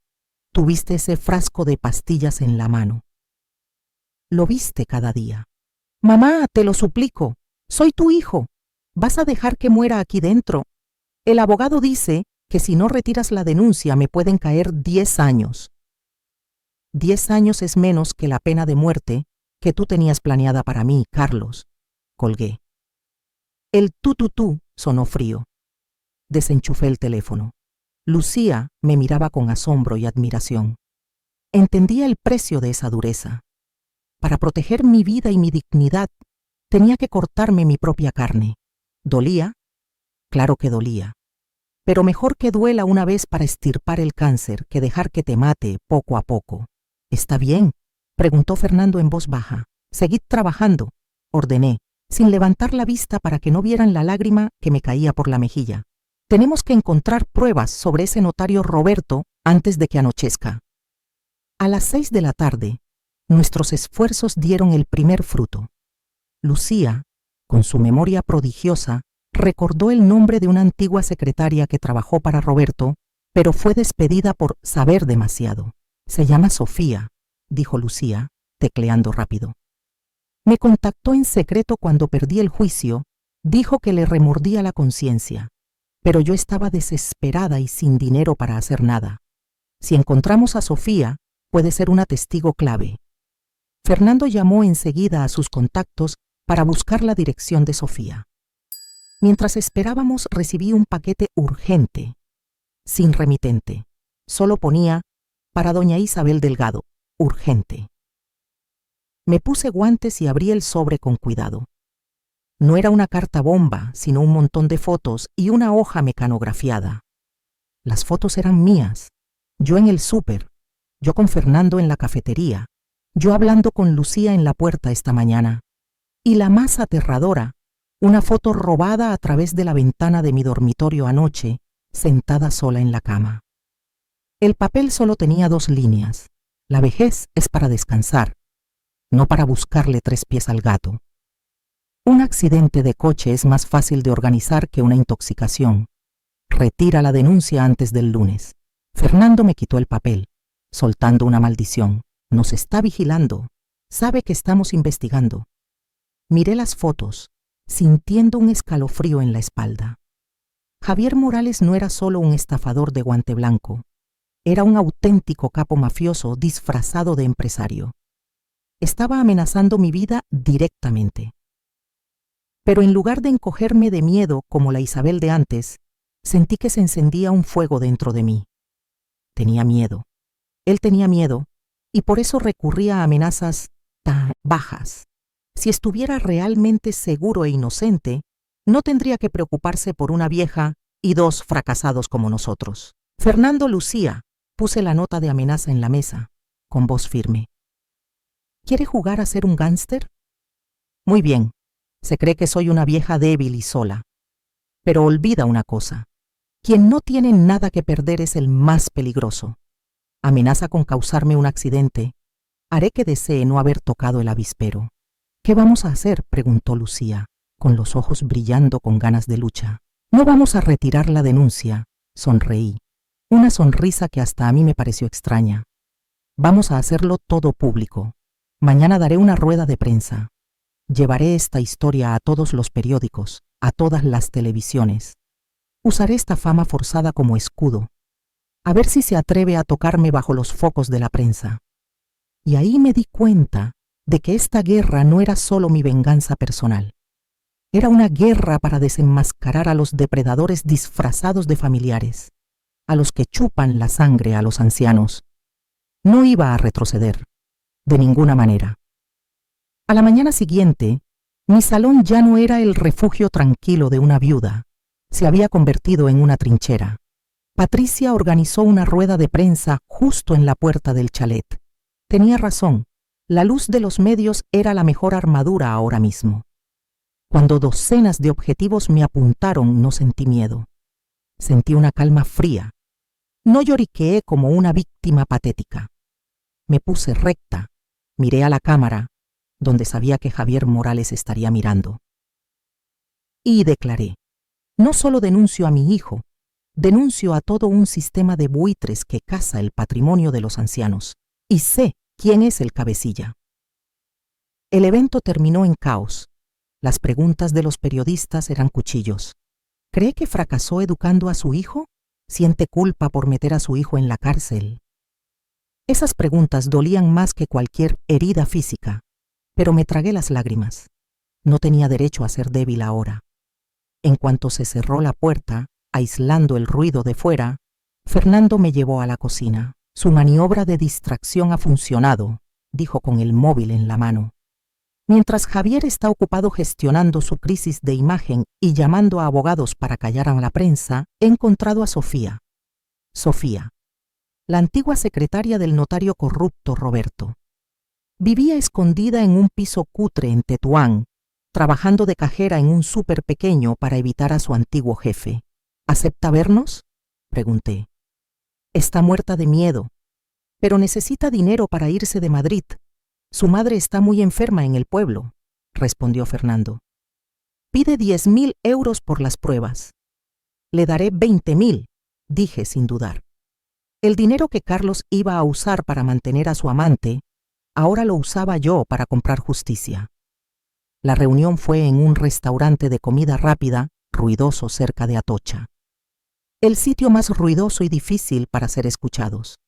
Tuviste ese frasco de pastillas en la mano. Lo viste cada día. Mamá, te lo suplico, soy tu hijo. ¿Vas a dejar que muera aquí dentro? El abogado dice que si no retiras la denuncia me pueden caer 10 años. 10 años es menos que la pena de muerte que tú tenías planeada para mí, Carlos. Colgué. El tú sonó frío. Desenchufé el teléfono. Lucía me miraba con asombro y admiración. Entendía el precio de esa dureza. Para proteger mi vida y mi dignidad, tenía que cortarme mi propia carne. ¿Dolía? Claro que dolía. Pero mejor que duela una vez para extirpar el cáncer que dejar que te mate poco a poco. ¿Está bien?, preguntó Fernando en voz baja. Seguid trabajando, ordené, sin levantar la vista para que no vieran la lágrima que me caía por la mejilla. Tenemos que encontrar pruebas sobre ese notario Roberto antes de que anochezca. A las 6 de la tarde, nuestros esfuerzos dieron el primer fruto. Lucía, con su memoria prodigiosa, recordó el nombre de una antigua secretaria que trabajó para Roberto, pero fue despedida por saber demasiado. Se llama Sofía, dijo Lucía, tecleando rápido. Me contactó en secreto cuando perdí el juicio, dijo que le remordía la conciencia, pero yo estaba desesperada y sin dinero para hacer nada. Si encontramos a Sofía, puede ser una testigo clave. Fernando llamó enseguida a sus contactos para buscar la dirección de Sofía. Mientras esperábamos, recibí un paquete urgente, sin remitente. Solo ponía para doña Isabel Delgado, urgente. Me puse guantes y abrí el sobre con cuidado. No era una carta bomba, sino un montón de fotos y una hoja mecanografiada. Las fotos eran mías, yo en el súper, yo con Fernando en la cafetería, yo hablando con Lucía en la puerta esta mañana. Y la más aterradora, una foto robada a través de la ventana de mi dormitorio anoche, sentada sola en la cama. El papel solo tenía 2 líneas. La vejez es para descansar, no para buscarle 3 pies al gato. Un accidente de coche es más fácil de organizar que una intoxicación. Retira la denuncia antes del lunes. Fernando me quitó el papel, soltando una maldición. Nos está vigilando. Sabe que estamos investigando. Miré las fotos, sintiendo un escalofrío en la espalda. Javier Morales no era solo un estafador de guante blanco. Era un auténtico capo mafioso disfrazado de empresario. Estaba amenazando mi vida directamente. Pero en lugar de encogerme de miedo como la Isabel de antes, sentí que se encendía un fuego dentro de mí. Tenía miedo. Él tenía miedo, y por eso recurría a amenazas tan bajas. Si estuviera realmente seguro e inocente, no tendría que preocuparse por una vieja y 2 fracasados como nosotros. Fernando, Lucía, puse la nota de amenaza en la mesa, con voz firme. ¿Quiere jugar a ser un gángster? Muy bien, se cree que soy una vieja débil y sola. Pero olvida una cosa. Quien no tiene nada que perder es el más peligroso. Amenaza con causarme un accidente. Haré que desee no haber tocado el avispero. ¿Qué vamos a hacer?, preguntó Lucía, con los ojos brillando con ganas de lucha. No vamos a retirar la denuncia, sonreí. Una sonrisa que hasta a mí me pareció extraña. Vamos a hacerlo todo público. Mañana daré una rueda de prensa. Llevaré esta historia a todos los periódicos, a todas las televisiones. Usaré esta fama forzada como escudo. A ver si se atreve a tocarme bajo los focos de la prensa. Y ahí me di cuenta de que esta guerra no era solo mi venganza personal. Era una guerra para desenmascarar a los depredadores disfrazados de familiares, a los que chupan la sangre a los ancianos. No iba a retroceder, de ninguna manera. A la mañana siguiente, mi salón ya no era el refugio tranquilo de una viuda, se había convertido en una trinchera. Patricia organizó una rueda de prensa justo en la puerta del chalet. Tenía razón, la luz de los medios era la mejor armadura ahora mismo. Cuando docenas de objetivos me apuntaron, no sentí miedo. Sentí una calma fría. No lloriqueé como una víctima patética. Me puse recta, miré a la cámara, donde sabía que Javier Morales estaría mirando. Y declaré, no solo denuncio a mi hijo, denuncio a todo un sistema de buitres que caza el patrimonio de los ancianos. Y sé quién es el cabecilla. El evento terminó en caos. Las preguntas de los periodistas eran cuchillos. ¿Cree que fracasó educando a su hijo? ¿Siente culpa por meter a su hijo en la cárcel? Esas preguntas dolían más que cualquier herida física, pero me tragué las lágrimas. No tenía derecho a ser débil ahora. En cuanto se cerró la puerta, aislando el ruido de fuera, Fernando me llevó a la cocina. Su maniobra de distracción ha funcionado, dijo con el móvil en la mano. Mientras Javier está ocupado gestionando su crisis de imagen y llamando a abogados para callar a la prensa, he encontrado a Sofía. Sofía, la antigua secretaria del notario corrupto Roberto. Vivía escondida en un piso cutre en Tetuán, trabajando de cajera en un súper pequeño para evitar a su antiguo jefe. ¿Acepta vernos?, pregunté. Está muerta de miedo, pero necesita dinero para irse de Madrid. Su madre está muy enferma en el pueblo, respondió Fernando. Pide 10.000 euros por las pruebas. Le daré 20.000, dije sin dudar. El dinero que Carlos iba a usar para mantener a su amante, ahora lo usaba yo para comprar justicia. La reunión fue en un restaurante de comida rápida, ruidoso cerca de Atocha. El sitio más ruidoso y difícil para ser escuchados.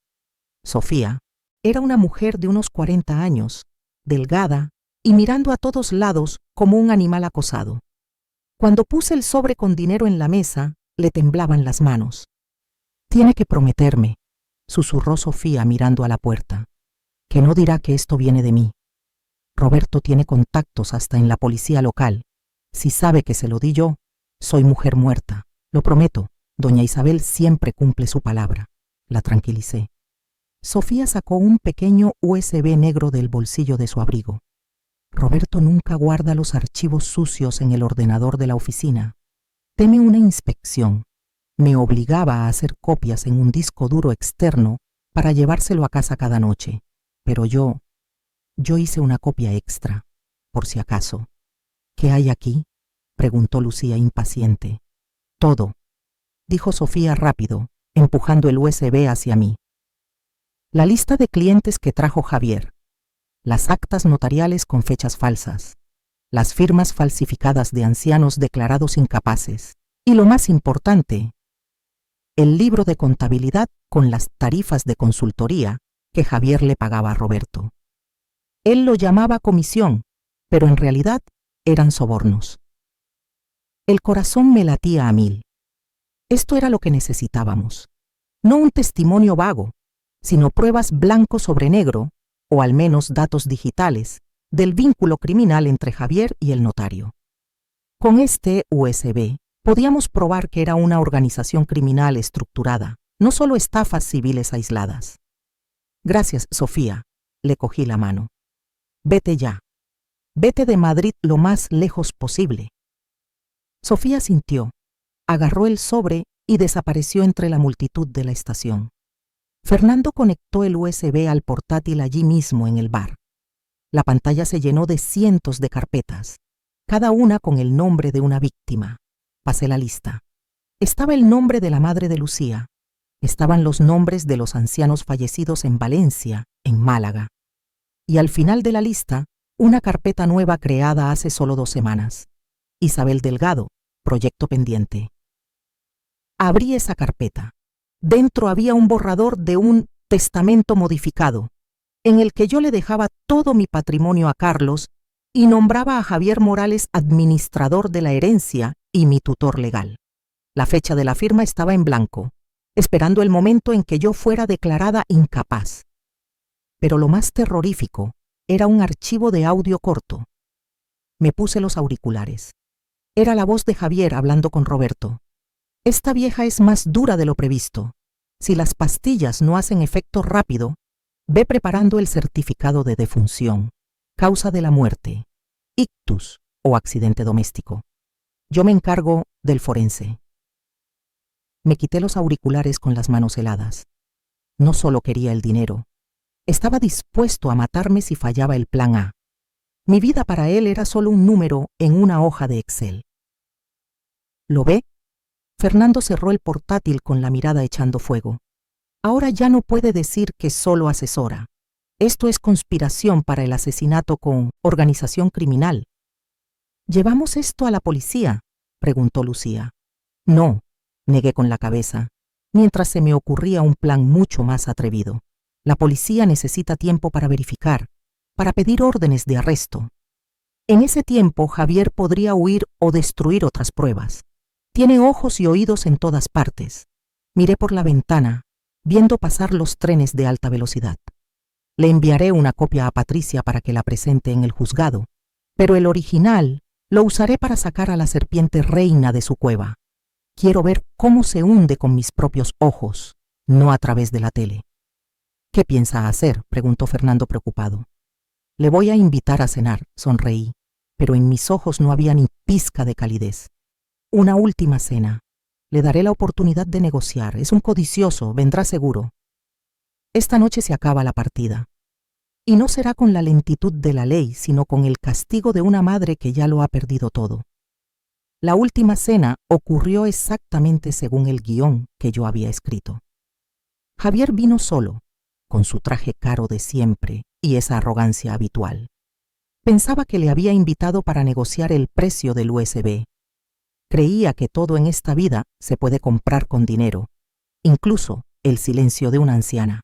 Sofía, Era una mujer de unos 40 años, delgada y mirando a todos lados como un animal acosado. Cuando puse el sobre con dinero en la mesa, le temblaban las manos. «Tiene que prometerme», susurró Sofía mirando a la puerta, «que no dirá que esto viene de mí. Roberto tiene contactos hasta en la policía local. Si sabe que se lo di yo, soy mujer muerta. Lo prometo, doña Isabel siempre cumple su palabra». La tranquilicé. Sofía sacó un pequeño USB negro del bolsillo de su abrigo. «Roberto nunca guarda los archivos sucios en el ordenador de la oficina. Teme una inspección. Me obligaba a hacer copias en un disco duro externo para llevárselo a casa cada noche. Pero yo hice una copia extra, por si acaso». «¿Qué hay aquí?», preguntó Lucía impaciente. «Todo», dijo Sofía rápido, empujando el USB hacia mí. «La lista de clientes que trajo Javier, las actas notariales con fechas falsas, las firmas falsificadas de ancianos declarados incapaces y, lo más importante, el libro de contabilidad con las tarifas de consultoría que Javier le pagaba a Roberto. Él lo llamaba comisión, pero en realidad eran sobornos». El corazón me latía a 1000. Esto era lo que necesitábamos. No un testimonio vago, sino pruebas blanco sobre negro, o al menos datos digitales, del vínculo criminal entre Javier y el notario. Con este USB podíamos probar que era una organización criminal estructurada, no solo estafas civiles aisladas. «Gracias, Sofía», le cogí la mano. «Vete ya. Vete de Madrid lo más lejos posible». Sofía sintió, agarró el sobre y desapareció entre la multitud de la estación. Fernando conectó el USB al portátil allí mismo en el bar. La pantalla se llenó de cientos de carpetas, cada una con el nombre de una víctima. Pasé la lista. Estaba el nombre de la madre de Lucía. Estaban los nombres de los ancianos fallecidos en Valencia, en Málaga. Y al final de la lista, una carpeta nueva creada hace solo 2 semanas. Isabel Delgado, proyecto pendiente. Abrí esa carpeta. Dentro había un borrador de un testamento modificado, en el que yo le dejaba todo mi patrimonio a Carlos y nombraba a Javier Morales administrador de la herencia y mi tutor legal. La fecha de la firma estaba en blanco, esperando el momento en que yo fuera declarada incapaz. Pero lo más terrorífico era un archivo de audio corto. Me puse los auriculares. Era la voz de Javier hablando con Roberto. «Esta vieja es más dura de lo previsto. Si las pastillas no hacen efecto rápido, ve preparando el certificado de defunción. Causa de la muerte, ictus o accidente doméstico. Yo me encargo del forense». Me quité los auriculares con las manos heladas. No solo quería el dinero. Estaba dispuesto a matarme si fallaba el plan A. Mi vida para él era solo un número en una hoja de Excel. «¿Lo ve?». Fernando cerró el portátil con la mirada echando fuego. «Ahora ya no puede decir que solo asesora. Esto es conspiración para el asesinato con organización criminal». «¿Llevamos esto a la policía?», preguntó Lucía. «No», negué con la cabeza, mientras se me ocurría un plan mucho más atrevido. «La policía necesita tiempo para verificar, para pedir órdenes de arresto. En ese tiempo Javier podría huir o destruir otras pruebas. Tiene ojos y oídos en todas partes». Miré por la ventana, viendo pasar los trenes de alta velocidad. «Le enviaré una copia a Patricia para que la presente en el juzgado, pero el original lo usaré para sacar a la serpiente reina de su cueva. Quiero ver cómo se hunde con mis propios ojos, no a través de la tele». «¿Qué piensa hacer?», preguntó Fernando preocupado. «Le voy a invitar a cenar», sonreí, pero en mis ojos no había ni pizca de calidez. «Una última cena. Le daré la oportunidad de negociar. Es un codicioso, vendrá seguro. Esta noche se acaba la partida. Y no será con la lentitud de la ley, sino con el castigo de una madre que ya lo ha perdido todo». La última cena ocurrió exactamente según el guión que yo había escrito. Javier vino solo, con su traje caro de siempre y esa arrogancia habitual. Pensaba que le había invitado para negociar el precio del USB. Creía que todo en esta vida se puede comprar con dinero, incluso el silencio de una anciana.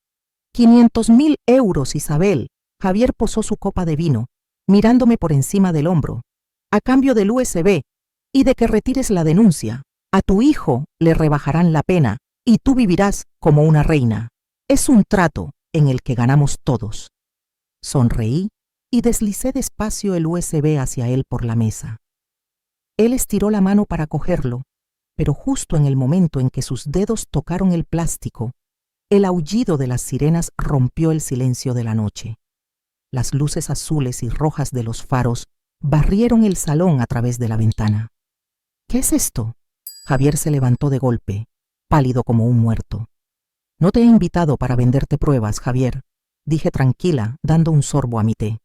500.000 euros, Isabel. Javier posó su copa de vino, mirándome por encima del hombro. A cambio del USB y de que retires la denuncia, a tu hijo le rebajarán la pena y tú vivirás como una reina. Es un trato en el que ganamos todos. Sonreí y deslicé despacio el USB hacia él por la mesa. Él estiró la mano para cogerlo, pero justo en el momento en que sus dedos tocaron el plástico, el aullido de las sirenas rompió el silencio de la noche. Las luces azules y rojas de los faros barrieron el salón a través de la ventana. ¿Qué es esto? Javier se levantó de golpe, pálido como un muerto. No te he invitado para venderte pruebas, Javier, dije tranquila, dando un sorbo a mi té.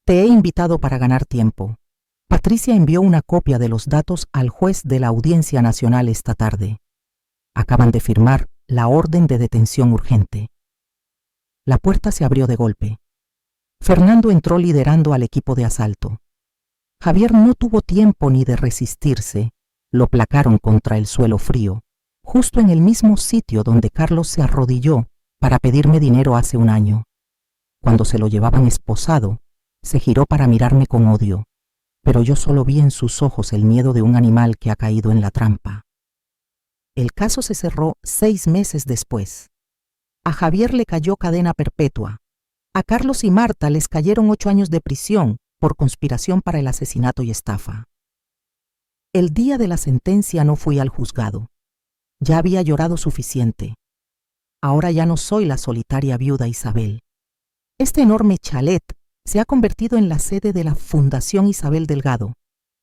Te he invitado para ganar tiempo. Patricia envió una copia de los datos al juez de la Audiencia Nacional esta tarde. Acaban de firmar la orden de detención urgente. La puerta se abrió de golpe. Fernando entró liderando al equipo de asalto. Javier no tuvo tiempo ni de resistirse. Lo placaron contra el suelo frío, justo en el mismo sitio donde Carlos se arrodilló para pedirme dinero hace un año. Cuando se lo llevaban esposado, se giró para mirarme con odio, pero yo solo vi en sus ojos el miedo de un animal que ha caído en la trampa. El caso se cerró 6 meses después. A Javier le cayó cadena perpetua. A Carlos y Marta les cayeron 8 años de prisión por conspiración para el asesinato y estafa. El día de la sentencia no fui al juzgado. Ya había llorado suficiente. Ahora ya no soy la solitaria viuda Isabel. Este enorme chalet se ha convertido en la sede de la Fundación Isabel Delgado,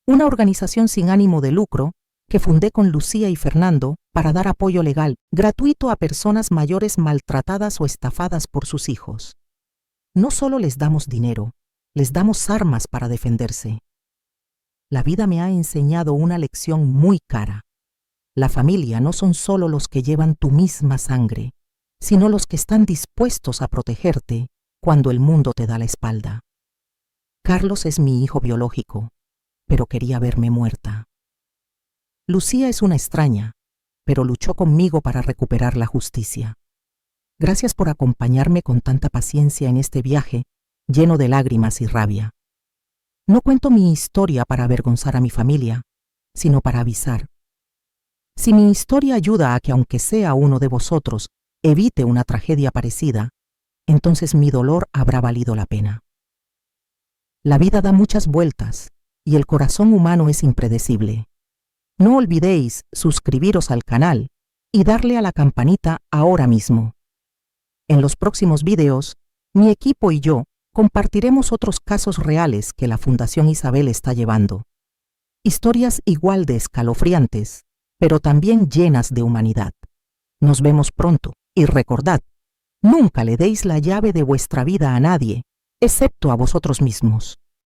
una organización sin ánimo de lucro que fundé con Lucía y Fernando para dar apoyo legal gratuito a personas mayores maltratadas o estafadas por sus hijos. No solo les damos dinero, les damos armas para defenderse. La vida me ha enseñado una lección muy cara. La familia no son solo los que llevan tu misma sangre, sino los que están dispuestos a protegerte cuando el mundo te da la espalda. Carlos es mi hijo biológico, pero quería verme muerta. Lucía es una extraña, pero luchó conmigo para recuperar la justicia. Gracias por acompañarme con tanta paciencia en este viaje lleno de lágrimas y rabia. No cuento mi historia para avergonzar a mi familia, sino para avisar. Si mi historia ayuda a que, aunque sea uno de vosotros, evite una tragedia parecida, entonces mi dolor habrá valido la pena. La vida da muchas vueltas y el corazón humano es impredecible. No olvidéis suscribiros al canal y darle a la campanita ahora mismo. En los próximos videos, mi equipo y yo compartiremos otros casos reales que la Fundación Isabel está llevando. Historias igual de escalofriantes, pero también llenas de humanidad. Nos vemos pronto y recordad, nunca le deis la llave de vuestra vida a nadie, excepto a vosotros mismos.